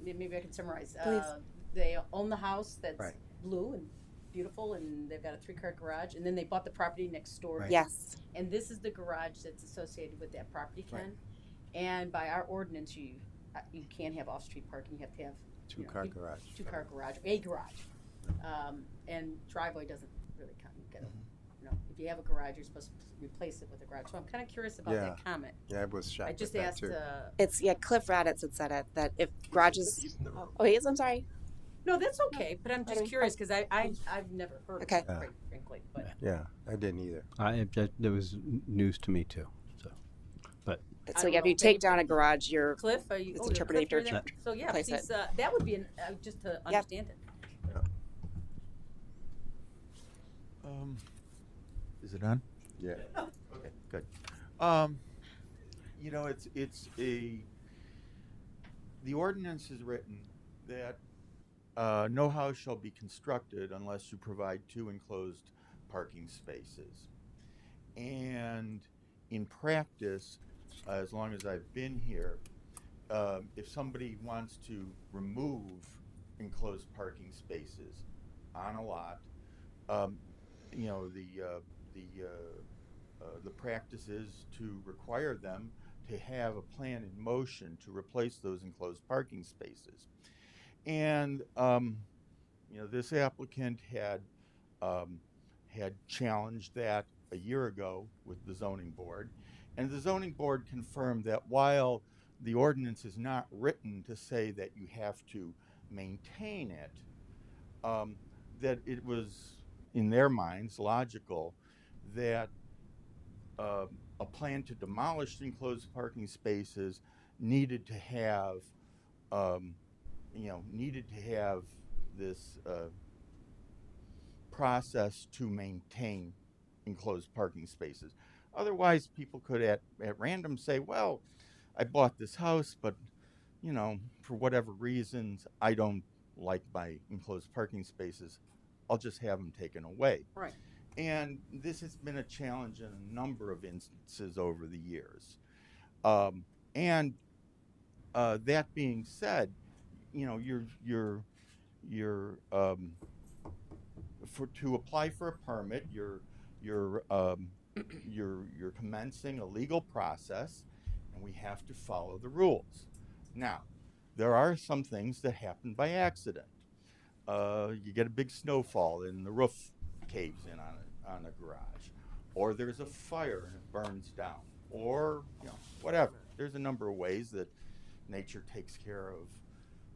maybe I can summarize. Please. They own the house that's Right. blue and beautiful, and they've got a 3-car garage, and then they bought the property next door. Right. Yes. And this is the garage that's associated with that property, Ken. Right. And by our ordinance, you can't have off-street parking. You have to have Two-car garage. Two-car garage, a garage, and driveway doesn't really count. You get if you have a garage, you're supposed to replace it with a garage. So I'm kind of curious about that comment. Yeah, I was shocked. I just at that asked. too. It's Cliff Raditz had said it that if garages. Oh, he is. I'm sorry. No, that's okay. But I'm just curious because I've never heard Okay. of it, quite frankly. But Yeah, I didn't either. That was news to me too. So, but So if you take down a garage, you're Cliff, are you? it's interpreted Cliff, if you're you're there? So yeah, place please, it. that would be just to understand it. Is it on? Yeah. Okay, good. You know, the ordinance is written that no house shall be constructed unless you provide 2 enclosed parking spaces. And in practice, as long as I've been here, if somebody wants to remove enclosed parking spaces on a lot, you know, the practice is to require them to have a plan in motion to replace those enclosed parking spaces. And you know, this applicant had challenged that a year ago with the zoning board, and the zoning board confirmed that while the ordinance is not written to say that you have to maintain it, that it was, in their minds, logical that a plan to demolish the enclosed parking spaces needed to have, this process to maintain enclosed parking spaces. Otherwise, people could at random say, well, I bought this house, but, you know, for whatever reasons, I don't like my enclosed parking spaces. I'll just have them taken away. Right. And this has been a challenge in a number of instances over the years. That being said, you know, to apply for a permit, you're commencing a legal process, and we have to follow the rules. Now, there are some things that happen by accident. You get a big snowfall and the roof caves in on a garage, or there's a fire and it burns down, or you know, whatever. There's a number of ways that nature takes care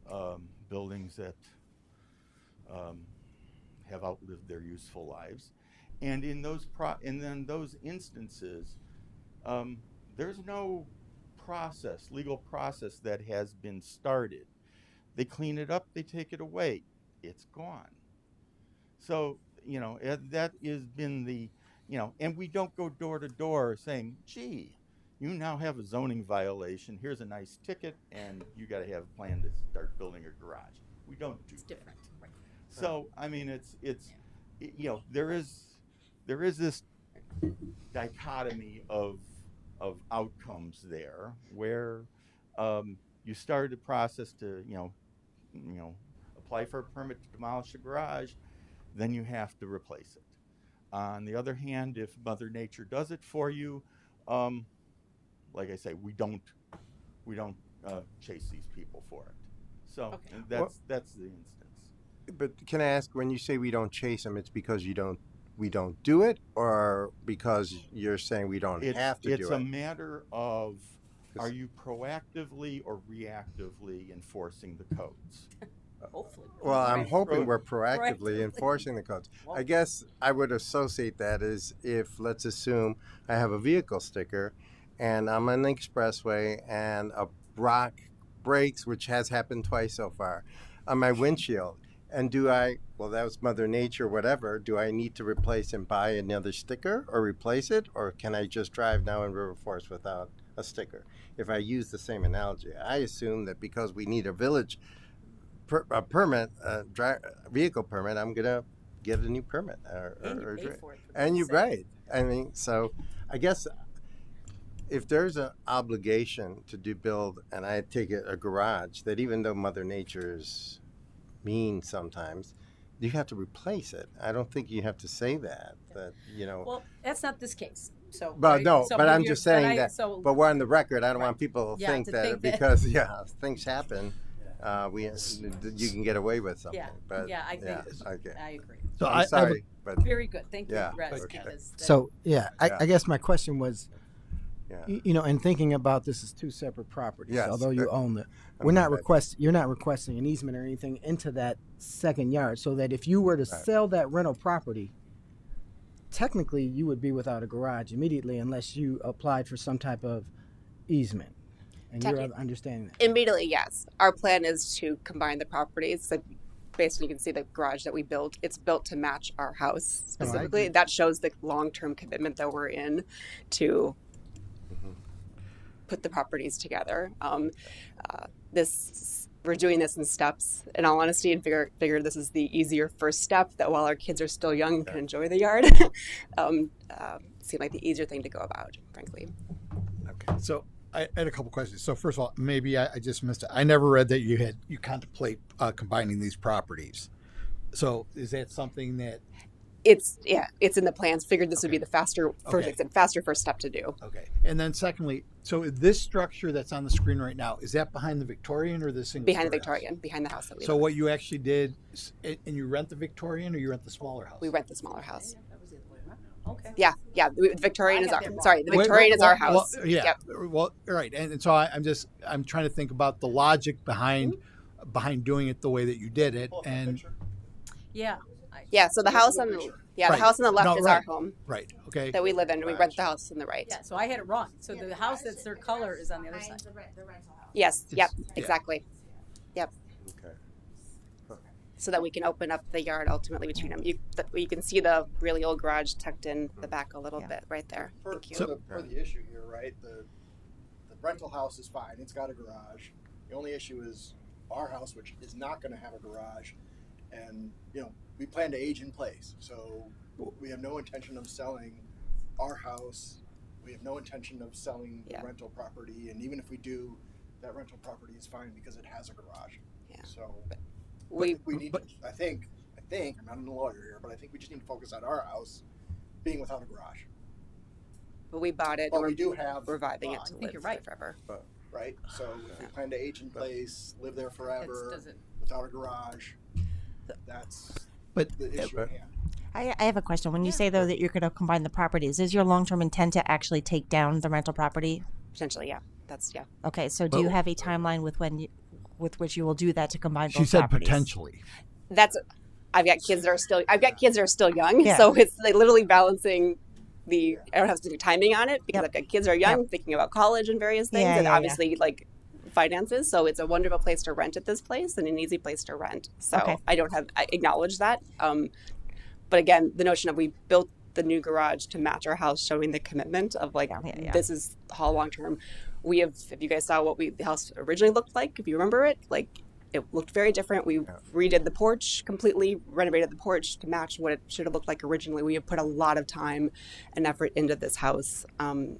of buildings that have outlived their useful lives, and in those those instances, there's no legal process that has been started. They clean it up, they take it away, it's gone. So, you know, that has been the, you know, and we don't go door to door saying, gee, you now have a zoning violation, here's a nice ticket, and you got to have a plan to start building a garage. We don't do that. Different, right. So, I mean, you know, there is this dichotomy of outcomes there where you started a process to, you know, apply for a permit to demolish a garage, then you have to replace it. On the other hand, if Mother Nature does it for you, like I say, we don't chase these people for it. So that's the instance. But can I ask, when you say we don't chase them, it's because we don't do it, or because you're saying we don't have to do it? It's a matter of, are you proactively or reactively enforcing the codes? Hopefully. Well, I'm hoping we're proactively enforcing the codes. I guess I would associate that as if, let's assume I have a vehicle sticker and I'm on the expressway and a rock breaks, which has happened twice so far, on my windshield. And that was Mother Nature, whatever. Do I need to replace and buy another sticker or replace it? Or can I just drive now in River Forest without a sticker? If I use the same analogy, I assume that because we need a vehicle permit, I'm going to get a new permit. And you pay for it. And you're right. I mean, so I guess if there's an obligation to build, and I take it a garage, that even though Mother Nature's mean sometimes, you have to replace it. I don't think you have to say that, you know. Well, that's not this case. So, But right? no, So but I'm you're- just saying I- that. so- But we're on the record. I don't want people to Yeah, think to that think that- because things happen, you can get away with something. Yeah, But yeah, I think, okay. I agree. So I'm I have a- sorry, but Very good, thank you, yeah, Russ, okay. because that- So yeah, Yeah. I guess my question was, Yeah. you know, in thinking about this as two separate properties, Yes, although you own it, I'm we're not with you're not requesting an easement or anything into that second yard, so that if you were to Right. sell that rental property, technically you would be without a garage immediately unless you applied for some type of easement. And you're Technically- understanding that. Immediately, yes. Our plan is to combine the properties. So basically, you can see the garage that we built. It's built to match our house specifically. That shows the long-term commitment that we're in to put the properties together. We're doing this in steps, in all honesty, and figure this is the easier first step. That while our kids are still young and can enjoy the yard, seemed like the easier thing to go about, frankly. Okay. So I had a couple questions. So first of all, maybe I just missed it. I never read that you contemplate combining these properties. So is that something that? It's in the plans. Figured this would be the faster first step to do. Okay. And then secondly, so this structure that's on the screen right now, is that behind the Victorian or the single? Behind the Victorian, behind the house that we So live what you actually did, and you rent the Victorian or you rent the smaller house? in. We rent the smaller house. Okay. Yeah. The Victorian I is got our that wrong. sorry. The Victorian is our Well, house. yeah. Yep. Well, right. And so I'm trying to think about the logic behind doing it the way that you did it. And Yeah. Yeah. So the house on the Right. house on the left No, is right. our home. Right. Okay. That we live in. We rent the house on the right. Yeah, so I had it wrong. So the house that's their color is on the other side. The rental house. Yes. Yep. yeah. Exactly. Yep. Okay. So that we can open up the yard ultimately between them. You can see the really old garage tucked in the back a little bit right there. Thank you. For the issue here, right? The rental house is fine. It's got a garage. The only issue is our house, which is not going to have a garage, and we plan to age in place. So we have no intention of selling our house. We have no intention of selling the rental property, and even if we do, that rental property is fine because it has a garage. Yeah. So we need. I think I'm not a lawyer here, but I think we just need to focus on our house being without a garage. But we bought it. But and we do have reviving it I to think live you're right. forever. Right. So if we plan to age in place, live there forever, doesn't- without a garage, that's But the issue at hand. I have a question. When you say though that you're going to combine the properties, is your long-term intent to actually take down the rental property? Potentially, yeah. That's yeah. Okay, so do you have a timeline with which you will do that to combine both she said properties? potentially. I've got kids that are still young, Yeah. so it's like literally balancing I don't have to do timing on it because I've got kids that are young, thinking about college and various things, Yeah, and yeah, obviously like finances. So it's a wonderful place to rent at this place and an easy place to rent. So Okay. I acknowledge that. But again, the notion of we built the new garage to match our house, showing the commitment of like this is how long term. We have. If you guys saw what the house originally looked like, if you remember it, like it looked very different. We redid the porch completely, renovated the porch to match what it should have looked like originally. We have put a lot of time and effort into this house, and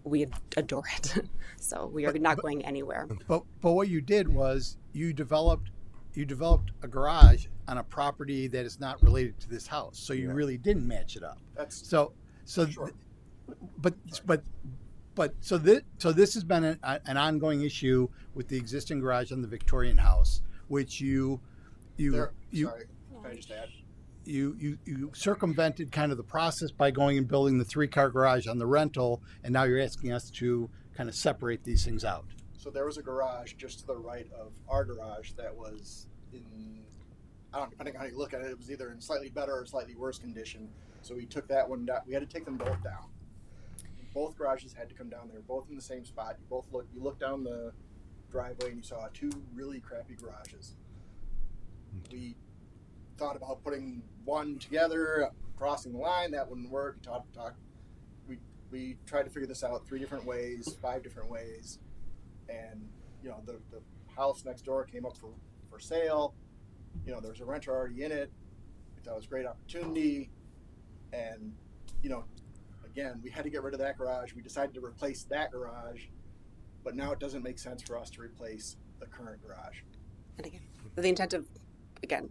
we adore it. So we are not going anywhere. But what you did was you developed a garage on a property that is not related to this house. So you really didn't match it up. So this has been an ongoing issue with the existing garage on the Victorian house, which you Sorry, can I just add? you circumvented kind of the process by going and building the 3-car garage on the rental, and now you're asking us to kind of separate these things out. So there was a garage just to the right of our garage that was depending on how you look at it, it was either in slightly better or slightly worse condition. So we took that one down. We had to take them both down. Both garages had to come down. They were both in the same spot. You look down the driveway and you saw 2 really crappy garages. We thought about putting one together, crossing the line. That wouldn't work. We tried to figure this out 3 different ways, 5 different ways, and the house next door came up for sale. There was a renter already in it. We thought it was a great opportunity, and again, we had to get rid of that garage. We decided to replace that garage, but now it doesn't make sense for us to replace the current garage. And again, the intent of,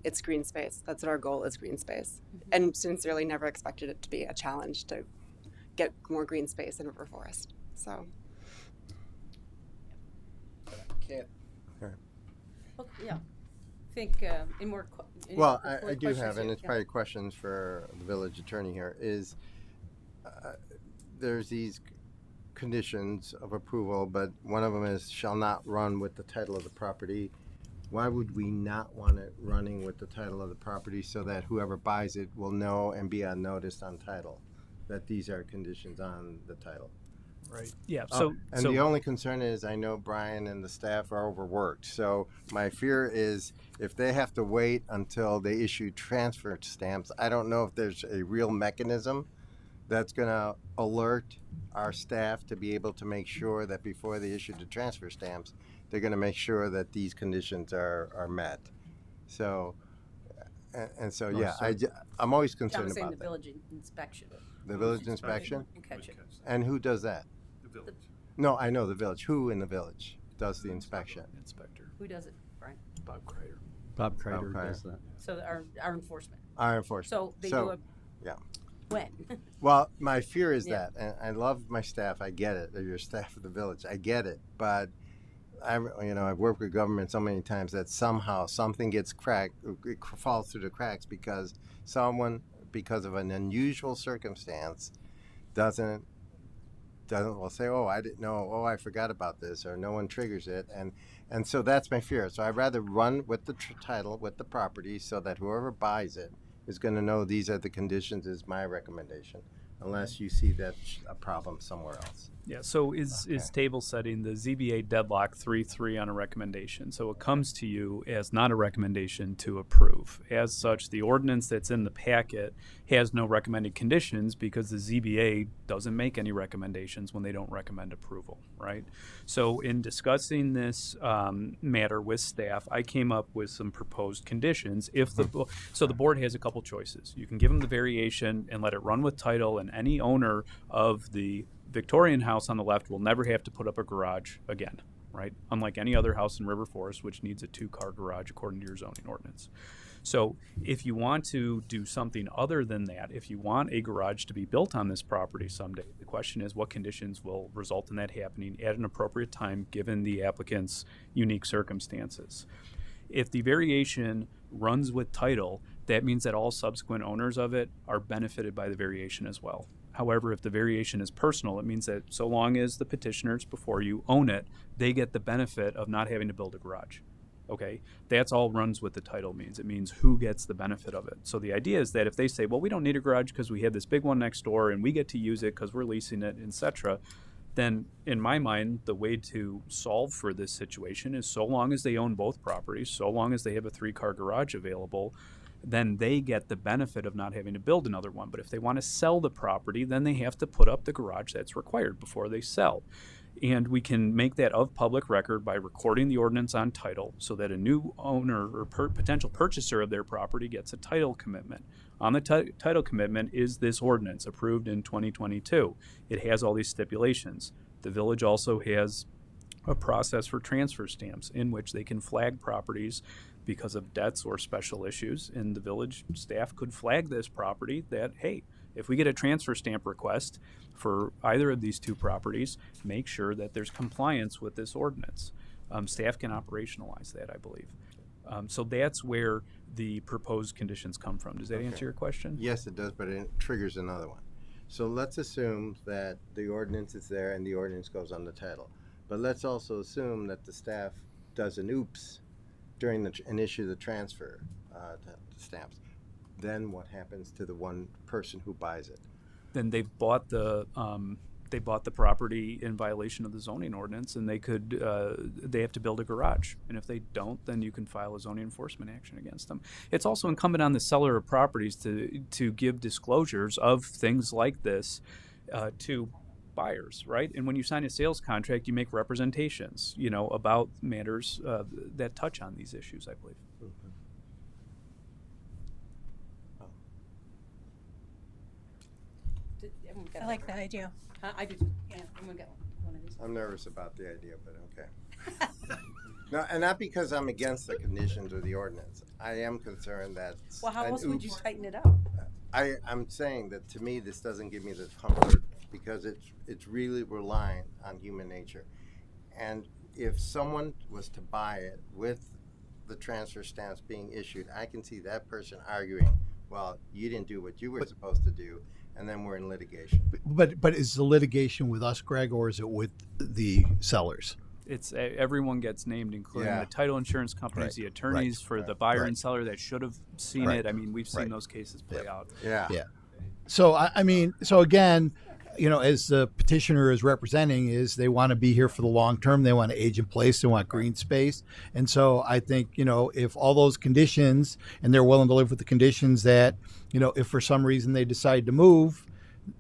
it's green space. That's what our goal is, green space. And sincerely never expected it to be a challenge to get more green space in River Forest. So. Can't. Well, yeah. Think in more. Well, I do have, and it's probably questions for the village attorney here, is there's these conditions of approval, but one of them is shall not run with the title of the property. Why would we not want it running with the title of the property so that whoever buys it will know and be on notice on title that these are conditions on the title? Right. Yeah. And the only concern is I know Brian and the staff are overworked. So my fear is if they have to wait until they issue transfer stamps, I don't know if there's a real mechanism that's going to alert our staff to be able to make sure that before they issue the transfer stamps, they're going to make sure that these conditions are met. So, and so, yeah, I'm always concerned saying about the village inspection. The village inspection? Catch it. And who does that? The village. No, I know the village. Who in the village does the inspection? Inspector. Who does it, Brian? Bob Kreider. Bob Kreider does that. So our enforcement. Our enforcement. So they do it. Yeah. When? Well, my fear is Yeah. that, and I love my staff. I get it. They're your staff of the village. I get it, but I've worked with government so many times that somehow something gets cracked, it falls through the cracks because someone, because of an unusual circumstance, doesn't will say, oh, I didn't know, oh, I forgot about this, or no one triggers it, and so that's my fear. So I'd rather run with the title, with the property, so that whoever buys it is going to know these are the conditions, is my recommendation, unless you see that's a problem somewhere else. Yeah, so is table setting the ZBA deadlock 3-3 on a recommendation. So it comes to you as not a recommendation to approve. As such, the ordinance that's in the packet has no recommended conditions because the ZBA doesn't make any recommendations when they don't recommend approval, right? So in discussing this matter with staff, I came up with some proposed conditions. So the board has a couple choices. You can give them the variation and let it run with title, and any owner of the Victorian house on the left will never have to put up a garage again, right? Unlike any other house in River Forest, which needs a 2-car garage according to your zoning ordinance. So if you want to do something other than that, if you want a garage to be built on this property someday, the question is what conditions will result in that happening at an appropriate time given the applicant's unique circumstances. If the variation runs with title, that means that all subsequent owners of it are benefited by the variation as well. However, if the variation is personal, it means that so long as the petitioners before you own it, they get the benefit of not having to build a garage. Okay, that's all runs with the title means. It means who gets the benefit of it. So the idea is that if they say, well, we don't need a garage because we have this big one next door and we get to use it because we're leasing it, etc., then in my mind, the way to solve for this situation is so long as they own both properties, so long as they have a 3-car garage available, then they get the benefit of not having to build another one. But if they want to sell the property, then they have to put up the garage that's required before they sell. And we can make that of public record by recording the ordinance on title so that a new owner or potential purchaser of their property gets a title commitment. On the title commitment is this ordinance approved in 2022. It has all these stipulations. The village also has a process for transfer stamps in which they can flag properties because of debts or special issues, and the village staff could flag this property that, hey, if we get a transfer stamp request for either of these two properties, make sure that there's compliance with this ordinance. Staff can operationalize that, I believe. So that's where the proposed conditions come from. Does that answer your question? Yes, it does, but it triggers another one. So let's assume that the ordinance is there and the ordinance goes on the title. But let's also assume that the staff does an oops during and issue the transfer stamps. Then what happens to the one person who buys it? Then they've bought the property in violation of the zoning ordinance, and they have to build a garage. And if they don't, then you can file a zoning enforcement action against them. It's also incumbent on the seller of properties to give disclosures of things like this to buyers, right? And when you sign a sales contract, you make representations, about matters that touch on these issues, I believe. Mm-hmm. I like that idea. I do too. Yeah, everyone got one of these. I'm nervous about the idea, but okay. No, and not because I'm against the conditions or the ordinance. I am concerned that. Well, how else would you tighten it up? I'm saying that to me, this doesn't give me the comfort because it's really relying on human nature. And if someone was to buy it with the transfer stamps being issued, I can see that person arguing, well, you didn't do what you were supposed to do, and then we're in litigation. But is the litigation with us, Greg, or is it with the sellers? It's everyone gets named, including Yeah. the title insurance companies, Right, the attorneys right, for the right, buyer right. and seller that should have seen Right, it. I mean, we've seen right. those cases play out. Yeah. Yeah. So I mean, so again, you know, as the petitioner is representing, is they want to be here for the long term. They want to age in place. They want green space. And so I think, you know, if all those conditions, and they're willing to live with the conditions that, you know, if for some reason they decide to move,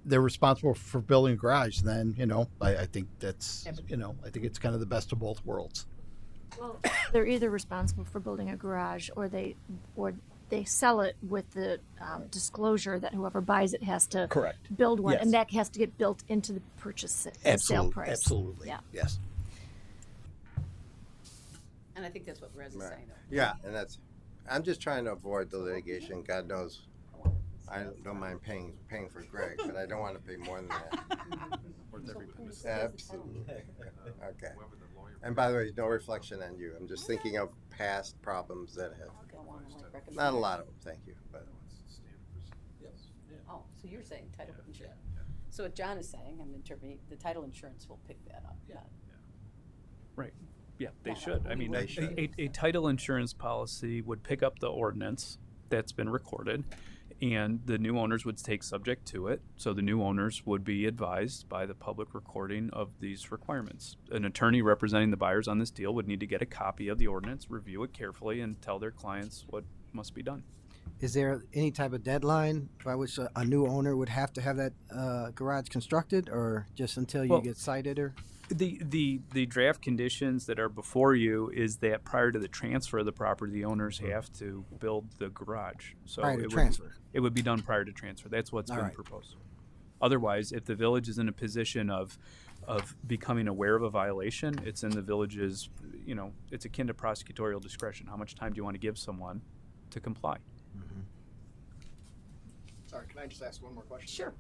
they're responsible for building a garage, then, you know, I think that's, you know, I think it's kind of the best of both worlds. Well, they're either responsible for building a garage, or they sell it with the disclosure that whoever buys it has to Correct. build one, Yes. and that has to get built into the purchase the sale price. Absolutely. Yeah. Yes. And I think that's what Rez is Right. saying, though. Yeah, and I'm just trying to avoid the litigation. God knows, I don't mind paying for Greg, but I don't want to pay more than that. Worth every penny. Absolutely. Okay. And by the way, no reflection on you. I'm just thinking of past problems that have. Not a lot of them, thank you, but. Oh, so you're saying title insurance. So what John is saying, I'm interpreting, the title insurance will pick that up. Yeah. Right. Yeah, they should. I mean, They should. a title insurance policy would pick up the ordinance that's been recorded, and the new owners would take subject to it. So the new owners would be advised by the public recording of these requirements. An attorney representing the buyers on this deal would need to get a copy of the ordinance, review it carefully, and tell their clients what must be done. Is there any type of deadline by which a new owner would have to have that garage constructed, or just until you Well, get cited? Or The draft conditions that are before you is that prior to the transfer of the property, the owners have to build the garage. So Prior to it transfer. it would be done prior to transfer. That's what's All been right. proposed. Otherwise, if the village is in a position of becoming aware of a violation, it's in the village's, you know, it's akin to prosecutorial discretion. How much time do you want to give someone to comply? Sorry, can I just ask one more question? Sure.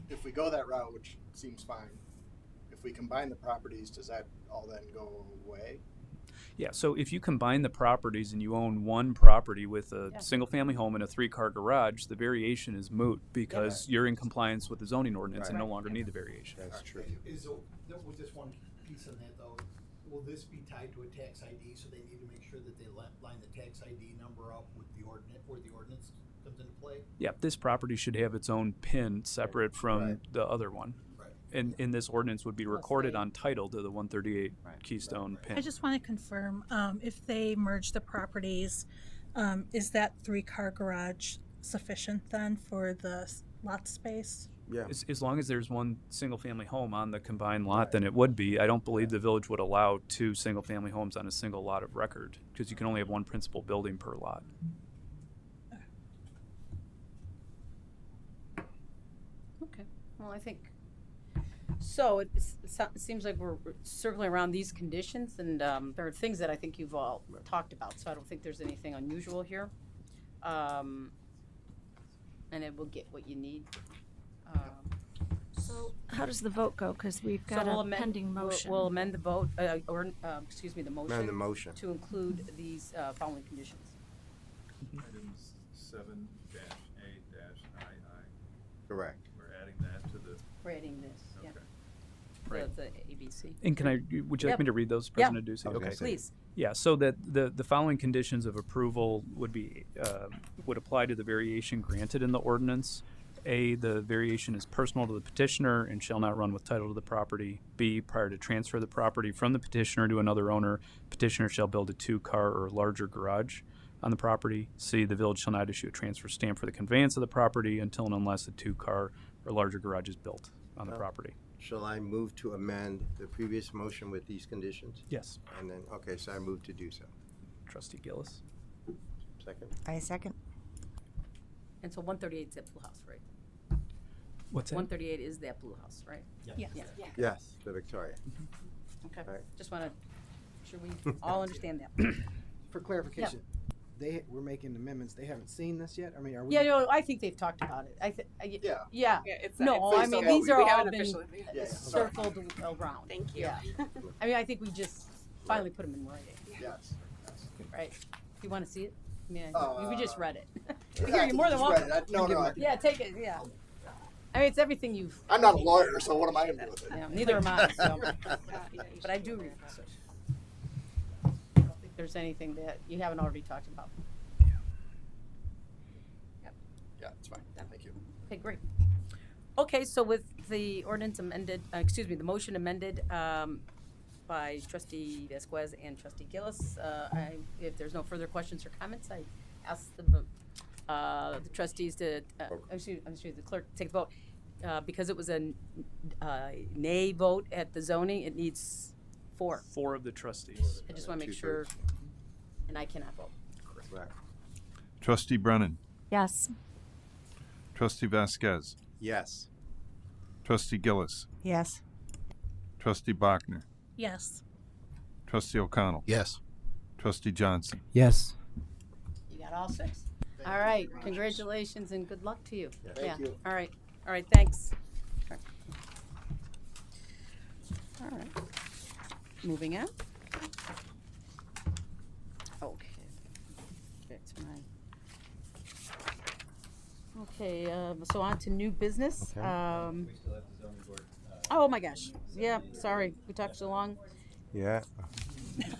If we go that route, which seems fine, if we combine the properties, does that all then go away? Yeah, so if you combine the properties and you own one property with a single-family home and a three-car garage, the variation is moot because you're in compliance with the zoning ordinance and no longer need the variation. That's true. There was just one piece on that, though. Will this be tied to a tax ID, so they need to make sure that they line the tax ID number up with the ordinance, where the ordinance comes into play? Yeah, this property should have its own PIN separate from the other one. And this ordinance would be recorded on title to the 138 Keystone PIN. I just want to confirm, if they merge the properties, is that 3-car garage sufficient then for the lot space? Yeah. As long as there's one single-family home on the combined lot, then it would be. I don't believe the village would allow 2 single-family homes on a single lot of record because you can only have one principal building per lot. Okay. Well, I think, so it seems like we're circling around these conditions, and there are things that I think you've all talked about, so I don't think there's anything unusual here. And it will get what you need. So how does the vote go? Because we've got a pending motion. We'll amend the vote, excuse me, the motion. Amend the motion. To include these following conditions. Items 7-A-II. Correct. We're adding that to the. We're adding this, yeah. Right. The ABC. And would you like me to read those, President Ducey? Okay. Please. Yeah, so that the following conditions of approval would be, would apply to the variation granted in the ordinance. A, the variation is personal to the petitioner and shall not run with title to the property. B, prior to transfer of the property from the petitioner to another owner, petitioner shall build a 2-car or larger garage on the property. C, the village shall not issue a transfer stamp for the conveyance of the property until and unless a 2-car or larger garage is built on the property. Shall I move to amend the previous motion with these conditions? Yes. And then, okay, so I move to do so. Trustee Gillis. Second? I second. And so 138 is that blue house, right? What's that? 138 is that blue house, right? Yes. Yeah. Yes, the Victoria. Okay. Right. Just want to, sure we all understand that. For clarification, we're making amendments. They haven't seen this yet. I mean, are we? Yeah, no, I think they've talked about it. Yeah. Yeah. it's No, it's I mean, based on these what are we all haven't been officially- circled around. Thank you. Yeah. I mean, I think we just finally put them in writing. Yes. Right. You want to see it? I mean, we just read it. Yeah, Here, you're more than just read welcome. it. No, no, I- Yeah, take it. Yeah. I mean, it's everything you've. I'm not a lawyer, so what am I going to do with it? Yeah, neither am I. So. But I do read research. I don't think there's anything that you haven't already talked about. Yeah, it's fine. Thank you. Okay, great. Okay, so with the ordinance amended, the motion amended by Trustee Vasquez and Trustee Gillis, if there's no further questions or comments, I ask the trustees to, the clerk to take the vote. Because it was a nay vote at the zoning, it needs 4. 4 of the trustees. I just want to make sure, and I cannot vote. Correct. Trustee Brennan. Yes. Trustee Vasquez. Yes. Trustee Gillis. Yes. Trustee Bachner. Yes. Trustee O'Connell. Yes. Trustee Johnson. Yes. You got all 6? All right, congratulations and good luck to you. Thank you. All right, thanks. All right. Moving on. Okay. Back to mine. Okay, so on to new business. Oh my gosh. Yeah, sorry, we talked so long. Yeah.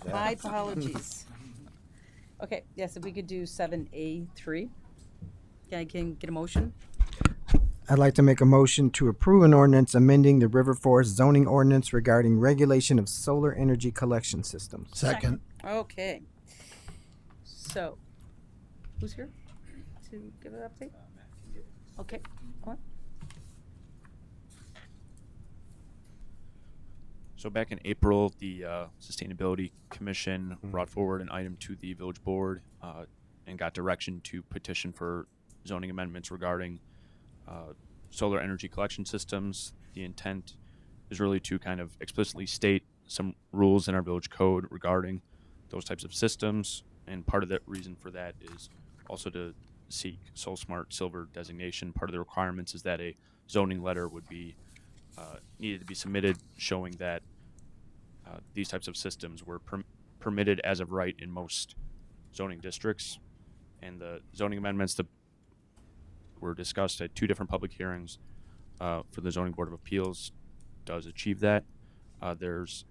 My apologies. Okay, yes, if we could do 7A3. Can get a motion? I'd like to make a motion to approve an ordinance amending the River Forest zoning ordinance regarding regulation of solar energy collection systems. Second. Okay. So, who's here to give an update? Okay. All right. So back in April, the Sustainability Commission brought forward an item to the village board and got direction to petition for zoning amendments regarding solar energy collection systems. The intent is really to kind of explicitly state some rules in our village code regarding those types of systems, and part of the reason for that is also to seek Soul Smart Silver designation. Part of the requirements is that a zoning letter would be needed to be submitted showing that these types of systems were permitted as of right in most zoning districts. And the zoning amendments that were discussed at 2 different public hearings for the Zoning Board of Appeals does achieve that. There's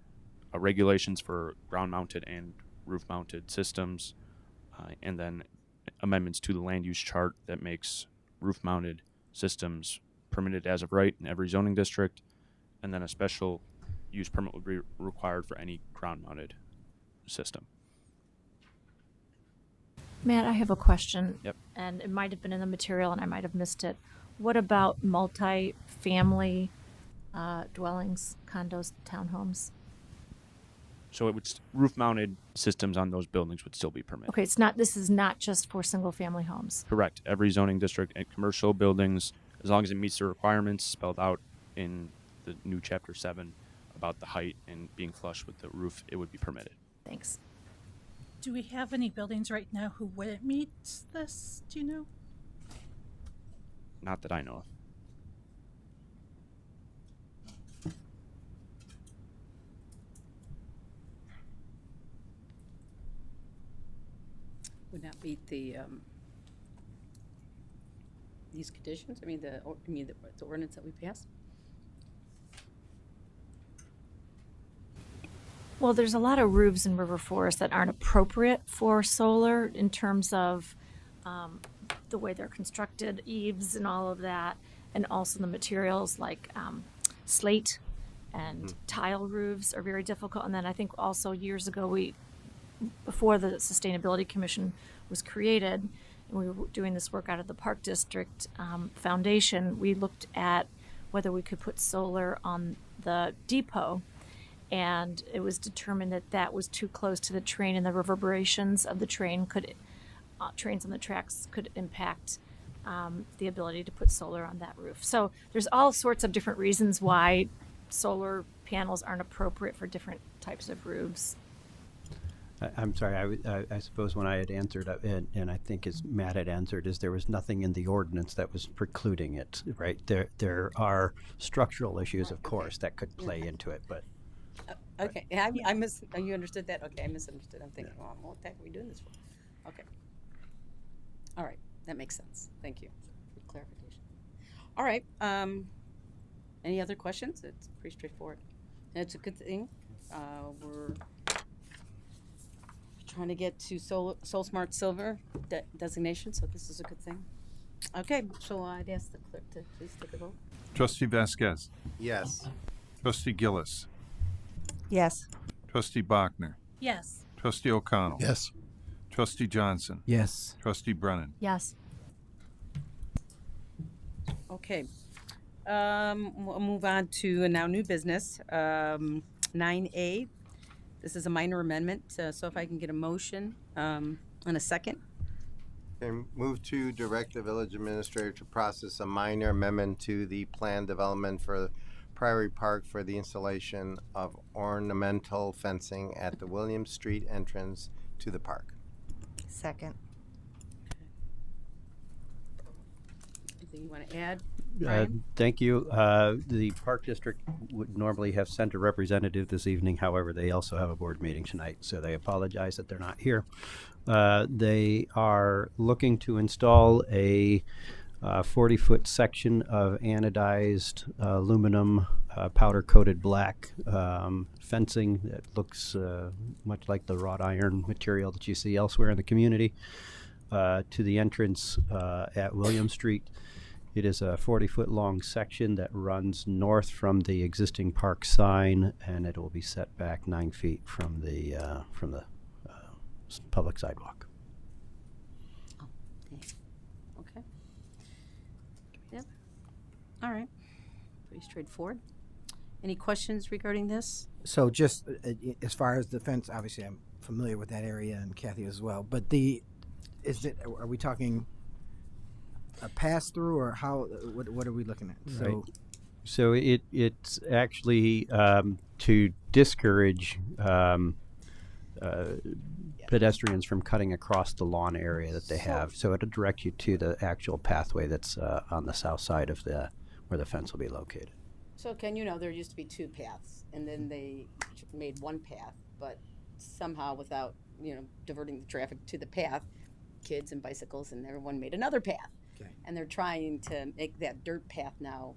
regulations for ground-mounted and roof-mounted systems, and then amendments to the land use chart that makes roof-mounted systems permitted as of right in every zoning district, and then a special use permit would be required for any ground-mounted system. Matt, I have a question. Yep. And it might have been in the material and I might have missed it. What about multi-family dwellings, condos, townhomes? So it would roof-mounted systems on those buildings would still be permitted. Okay, this is not just for single-family homes. Correct. Every zoning district and commercial buildings, as long as it meets the requirements spelled out in the new Chapter 7 about the height and being flush with the roof, it would be permitted. Thanks. Do we have any buildings right now who wouldn't meet this? Do you know? Not that I know of. Would not meet the these conditions? I mean, the ordinance that we passed? Well, there's a lot of roofs in River Forest that aren't appropriate for solar in terms of the way they're constructed, eaves and all of that, and also the materials like slate and tile roofs are very difficult. And then I think also years ago, before the Sustainability Commission was created, and we were doing this work out of the Park District Foundation, we looked at whether we could put solar on the depot. And it was determined that that was too close to the train, and the reverberations of the train trains on the tracks could impact the ability to put solar on that roof. So there's all sorts of different reasons why solar panels aren't appropriate for different types of roofs. I'm sorry. I suppose when I had answered, and I think as Matt had answered, is there was nothing in the ordinance that was precluding it, right? There are structural issues, of course, that could play into it, but Okay, you understood that? Okay, I misunderstood. I'm thinking, well, what the heck are we doing this for? Okay. All right, that makes sense. Thank you for clarification. All right, any other questions? It's pretty straightforward. And it's a good thing. We're trying to get to Soul Smart Silver designation, so this is a good thing. Okay, so I'd ask the clerk to please take a vote. Trustee Vasquez. Yes. Trustee Gillis. Yes. Trustee Bachner. Yes. Trustee O'Connell. Yes. Trustee Johnson. Yes. Trustee Brennan. Yes. Okay. We'll move on to now new business. 9A. This is a minor amendment. So if I can get a motion and a second. Okay, move to direct the village administrator to process a minor amendment to the plan development for Priory Park for the installation of ornamental fencing at the William Street entrance to the park. Second. Anything you want to add? Thank you. The Park District would normally have sent a representative this evening. However, they also have a board meeting tonight, so they apologize that they're not here. They are looking to install a 40-foot section of anodized aluminum powder-coated black fencing that looks much like the wrought iron material that you see elsewhere in the community to the entrance at William Street. It is a 40-foot long section that runs north from the existing park sign, and it will be set back 9 feet from the public sidewalk. Okay. Yep. All right. Pretty straightforward. Any questions regarding this? So just as far as the fence, obviously I'm familiar with that area and Kathy as well. But are we talking a pass through or how? What are we looking at? Right. So it's actually to discourage pedestrians from cutting across the lawn area that they have. So it'll direct you to the actual pathway that's on the south side of where the fence will be located. So Ken, there used to be 2 paths, and then they made 1 path, but somehow without, diverting the traffic to the path, kids and bicycles and everyone made another path. Okay. And they're trying to make that dirt path now,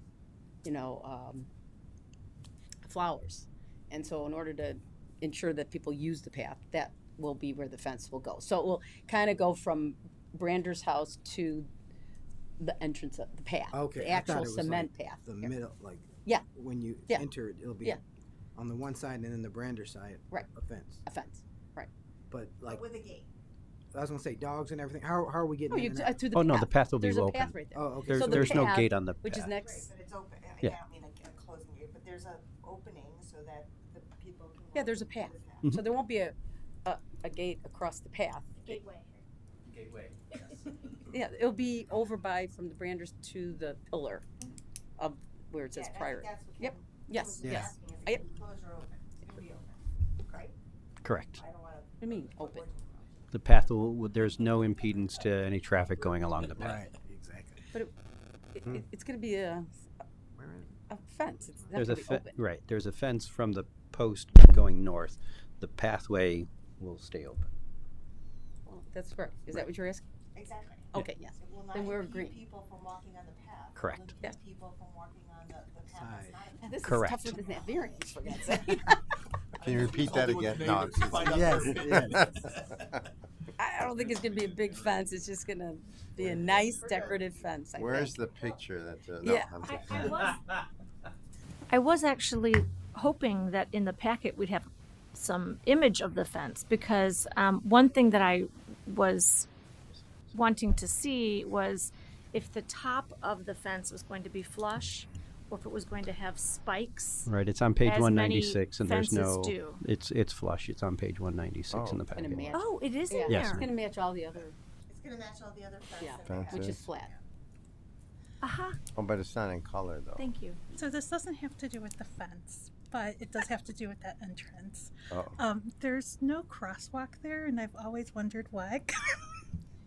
flowers. And so in order to ensure that people use the path, that will be where the fence will go. So it will kind of go from Brander's house to the entrance of the path. Okay. The I thought actual it was cement like path. the middle, like Yeah. when you Yeah. enter it, it'll be Yeah. on the one side and then the Brander side, Right. a fence. A fence, right. But like with a gate. I was gonna say dogs and everything. How are we getting? Oh, in you and out? through the Oh, path. no, the path will be There's open. a path right there. Oh, okay. There's, So the there's no path, gate on the which is path. next. But it's open. Yeah. I don't mean a closing gate, but there's a opening so that the people can. Yeah, there's a path. Mhm. So there won't be a gate across the path. Gateway. Yeah, it'll be over by from the Branders to the pillar of where it says prior. Yep. Yes. Yeah. Yes. Yep. Close or open. It's gonna be open. Right? Correct. I don't wanna. What do you mean open? The path there's no impedance to any traffic going along the path. Right. Exactly. But it's going to be a fence. It's not There's going to be open. right. There's a fence from the post going north. The pathway will stay open. Well, that's correct. Is that what you're asking? Exactly. Okay. Yes. It will not Then we're impede agreeing. people from walking on the path. Correct. It will impede people from walking on the path that's not a Now, this Correct. is tougher than that variance, for God's sake. Can you repeat that again? No. Yes. I don't think it's going to be a big fence. It's just going to be a nice decorative fence. I Where's think. the picture that? Yeah. I was actually hoping that in the packet we'd have some image of the fence because one thing that I was wanting to see was if the top of the fence was going to be flush or if it was going to have spikes. Right. It's on page as 196, and many there's no. fences do. It's flush. It's on page 196 in the Gonna packet. match. Oh, it is in Yeah. Yes, there. It's going to match all the other. It's gonna match all the other fence. Yeah. that we have. Which is Fences. flat. Aha. Oh, but it's not in color though. Thank you. So this doesn't have to do with the fence. but it does have to do with that entrance. Uh-oh. There's no crosswalk there, and I've always wondered why.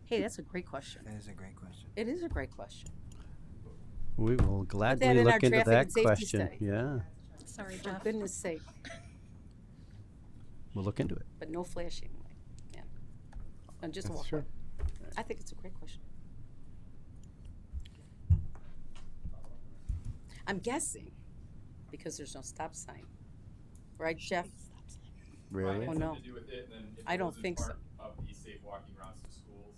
Hey, that's a great question. That is a great question. It is a great question. We will that gladly in our look into traffic that and safety question. study. Yeah, Sorry, For Jeff. goodness sake. we'll look into it. But no flashing light. Yeah. No, just a That's walkway. true. I think it's a great question. I'm guessing because there's no stop sign. Right, Jeff? Really? Oh, no. I don't think so. Of the safe walking routes to schools,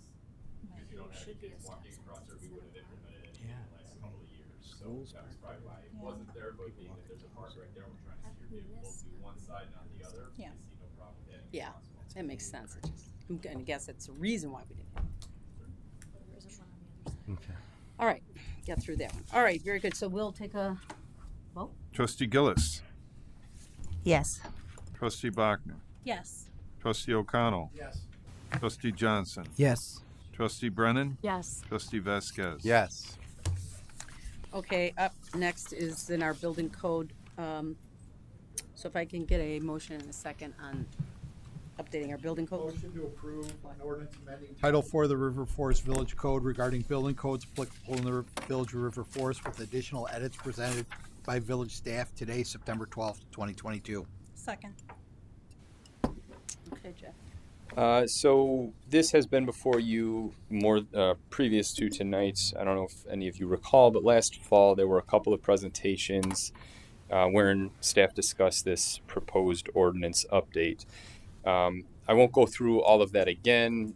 because you don't have any kids walking across there, we would have implemented it in the last couple of years. So that was probably why it wasn't there, but being that there's a park right there, we're trying to steer people to one side, not the other. Yeah. We see no problem with adding Yeah, crosswalks. that makes sense. It's just, I'm going to guess it's a reason why we didn't have it. Okay. All right, got through that one. All right, very good. So we'll take a vote. Trustee Gillis, Yes. Trustee Bachner, Yes. Trustee O'Connell, Yes. Trustee Johnson, Yes. Trustee Brennan, Yes. Trustee Vasquez. Yes. Okay, up next is in our building code. So if I can get a motion and a second on updating our building code. Motion to approve an ordinance amending Title IV of the River Forest Village Code regarding building codes applicable in the Village of River Forest with additional edits presented by village staff today, September 12th, 2022. Second. Okay, Jeff. So this has been before you more previous to tonight. I don't know if any of you recall, but last fall there were a couple of presentations wherein staff discussed this proposed ordinance update. I won't go through all of that again,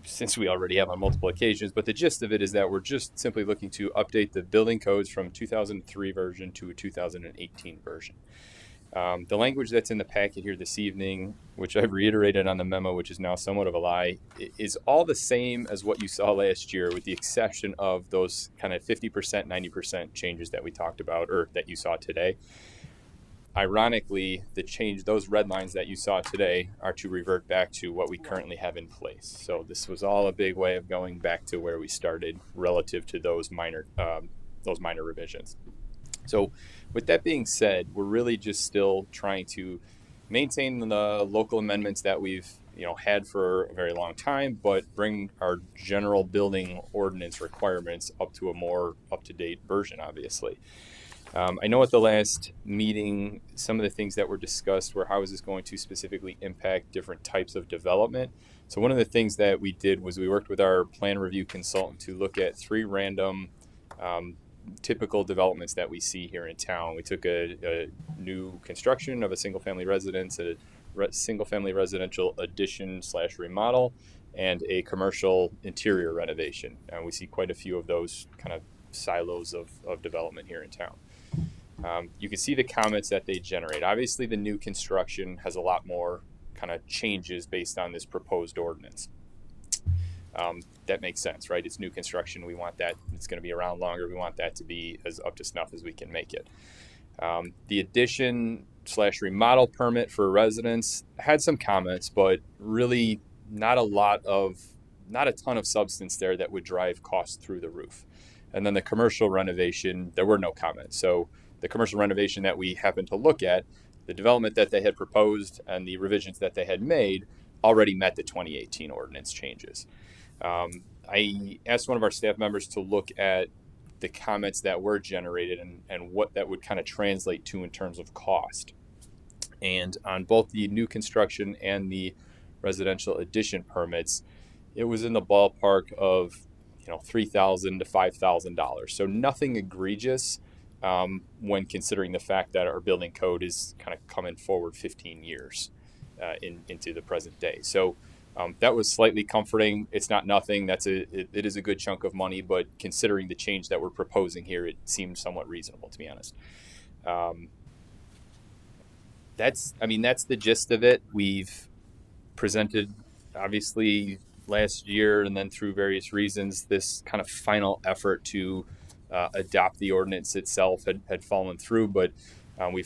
since we already have on multiple occasions, but the gist of it is that we're just simply looking to update the building codes from 2003 version to a 2018 version. The language that's in the packet here this evening, which I've reiterated on the memo, which is now somewhat of a lie, is all the same as what you saw last year, with the exception of those kind of 50%, 90% changes that we talked about, or that you saw today. Ironically, those red lines that you saw today are to revert back to what we currently have in place. So this was all a big way of going back to where we started relative to those minor revisions. So with that being said, we're really just still trying to maintain the local amendments that we've had for a very long time, but bring our general building ordinance requirements up to a more up-to-date version, obviously. I know at the last meeting, some of the things that were discussed were how is this going to specifically impact different types of development. So one of the things that we did was we worked with our plan review consultant to look at 3 random typical developments that we see here in town. We took a new construction of a single-family residence, a single-family residential addition/remodel, and a commercial interior renovation. And we see quite a few of those kind of silos of development here in town. You can see the comments that they generate. Obviously, the new construction has a lot more kind of changes based on this proposed ordinance. That makes sense, right? It's new construction. We want that. It's going to be around longer. We want that to be as up to snuff as we can make it. The addition/remodel permit for residents had some comments, but really not a ton of substance there that would drive costs through the roof. And then the commercial renovation, there were no comments. So the commercial renovation that we happened to look at, the development that they had proposed and the revisions that they had made already met the 2018 ordinance changes. I asked one of our staff members to look at the comments that were generated and what that would kind of translate to in terms of cost. And on both the new construction and the residential addition permits, it was in the ballpark of $3,000 to $5,000. So nothing egregious when considering the fact that our building code is kind of coming forward 15 years into the present day. So that was slightly comforting. It's not nothing. It is a good chunk of money, but considering the change that we're proposing here, it seemed somewhat reasonable, to be honest. That's the gist of it. We've presented, obviously, last year and then through various reasons, this kind of final effort to adopt the ordinance itself had fallen through, but we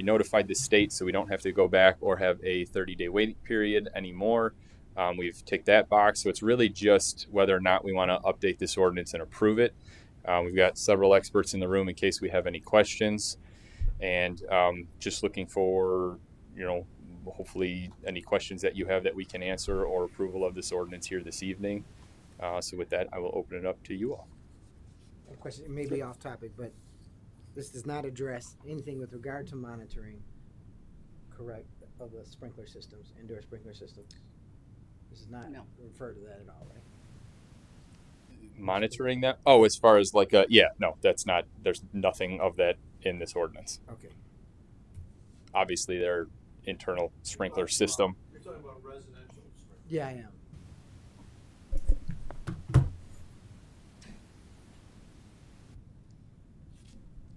notified the state so we don't have to go back or have a 30-day waiting period anymore. We've ticked that box, so it's really just whether or not we want to update this ordinance and approve it. We've got several experts in the room in case we have any questions, and just looking for, hopefully any questions that you have that we can answer, or approval of this ordinance here this evening. So with that, I will open it up to you all. A question, it may be off topic, but this does not address anything with regard to monitoring, correct, of the sprinkler systems, indoor sprinkler systems. This does not refer to that at all, right? Monitoring that? Oh, as far as like no, that's not, there's nothing of that in this ordinance. Okay. Obviously, their internal sprinkler system. You're talking about residential. Yeah, I am.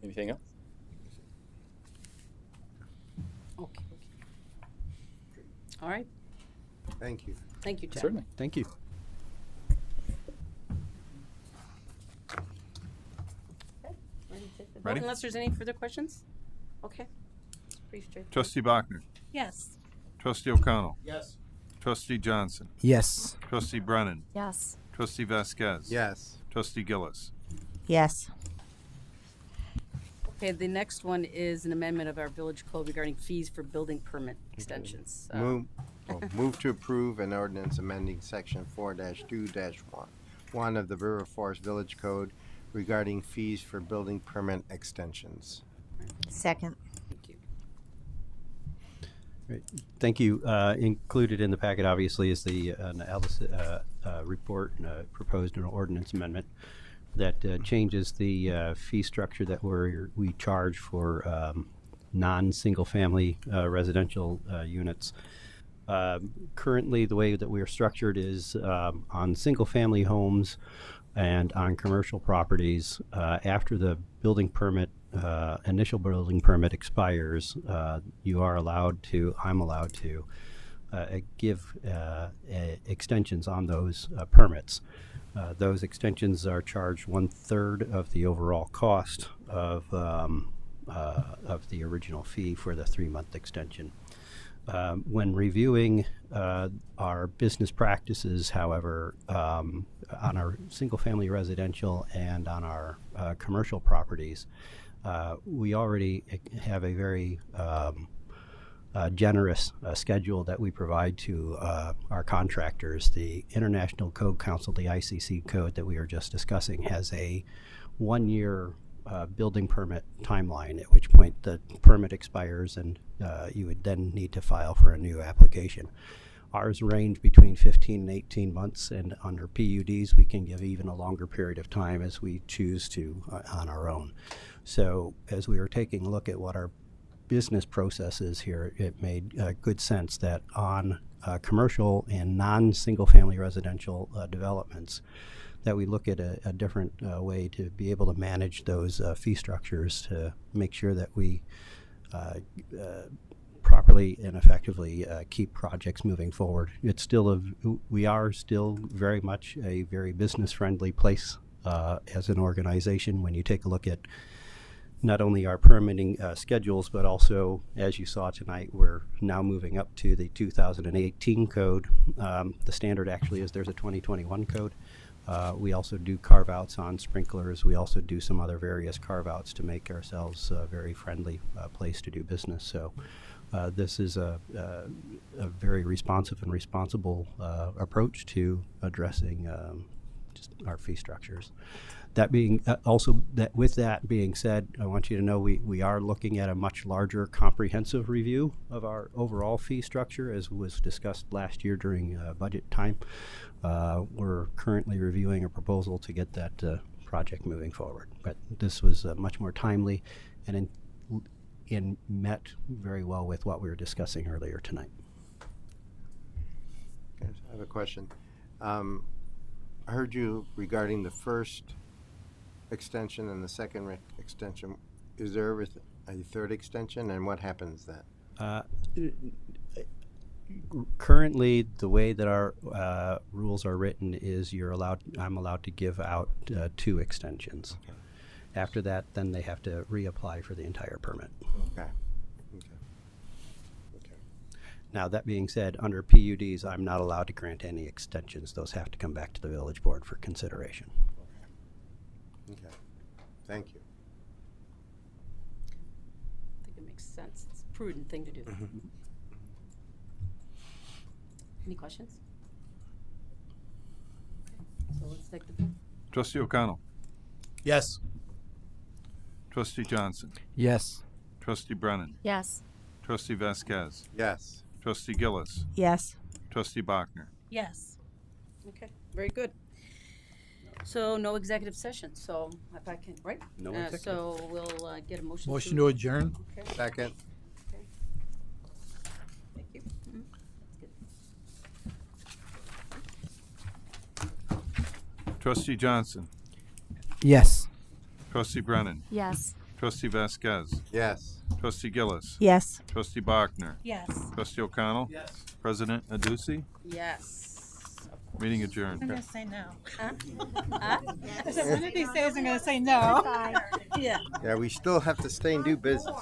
Anything else? Okay. All right. Thank you. Thank you, Ted. Certainly. Thank you. Ready to take the vote Ready? unless there's any further questions? Okay. Pretty straightforward. Trustee Bachner. Yes. Trustee O'Connell. Yes. Trustee Johnson. Yes. Trustee Brennan. Yes. Trustee Vasquez. Yes. Trustee Gillis. Yes. Okay, the next one is an amendment of our village code regarding fees for building permit extensions. Move to approve an ordinance amending section 4-2-1 of the River Forest Village Code regarding fees for building permit extensions. Second. Thank you. Great. Thank you. Included in the packet, obviously, is the analysis report proposed an ordinance amendment that changes the fee structure that we charge for non-single-family residential units. Currently, the way that we are structured is on single-family homes and on commercial properties. After the building permit, initial building permit expires, I'm allowed to give extensions on those permits. Those extensions are charged 1/3 of the overall cost of the original fee for the 3-month extension. When reviewing our business practices, however, on our single-family residential and on our commercial properties, we already have a very generous schedule that we provide to our contractors. The International Code Council, the ICC code that we were just discussing, has a 1-year building permit timeline, at which point the permit expires and you would then need to file for a new application. Ours range between 15 and 18 months, and under PUDs we can give even a longer period of time as we choose to on our own. So as we were taking a look at what our business processes here, it made good sense that on commercial and non-single-family residential developments, that we look at a different way to be able to manage those fee structures to make sure that we properly and effectively keep projects moving forward. We are still very much a very business-friendly place as an organization. When you take a look at not only our permitting schedules, but also, as you saw tonight, we're now moving up to the 2018 code. The standard actually is there's a 2021 code. We also do carve-outs on sprinklers. We also do some other various carve-outs to make ourselves a very friendly place to do business. So this is a very responsive and responsible approach to addressing just our fee structures. That being with that being said, I want you to know we are looking at a much larger comprehensive review of our overall fee structure, as was discussed last year during budget time. We're currently reviewing a proposal to get that project moving forward. But this was much more timely and met very well with what we were discussing earlier tonight. I have a question. I heard you regarding the first extension and the second extension. Is there ever a third extension, and what happens then? Currently, the way that our rules are written is I'm allowed to give out 2 extensions. Okay. After that, then they have to reapply for the entire permit. Okay. Now, that being said, under PUDs, I'm not allowed to grant any extensions. Those have to come back to the village board for consideration. Okay. Thank you. I think it makes sense. It's a prudent thing to do. Any questions? Okay, so let's take the vote. Trustee O'Connell. Yes. Trustee Johnson. Yes. Trustee Brennan. Yes. Trustee Vasquez. Yes. Trustee Gillis. Yes. Trustee Bachner. Yes. Okay, very good. So no executive session, so if I can, right? No executive. So we'll get a motion. Motion to adjourn. Okay, Second. okay. Thank you. Mhm. Trustee Johnson. Yes. Trustee Brennan. Yes. Trustee Vasquez. Yes. Trustee Gillis. Yes. Trustee Bachner. Yes. Trustee O'Connell. Yes. President Aducey. Yes. Meeting I'm adjourned. gonna say no. Huh? I said one of these days I'm gonna say no. Yeah. Yeah, we still have to stay and do business.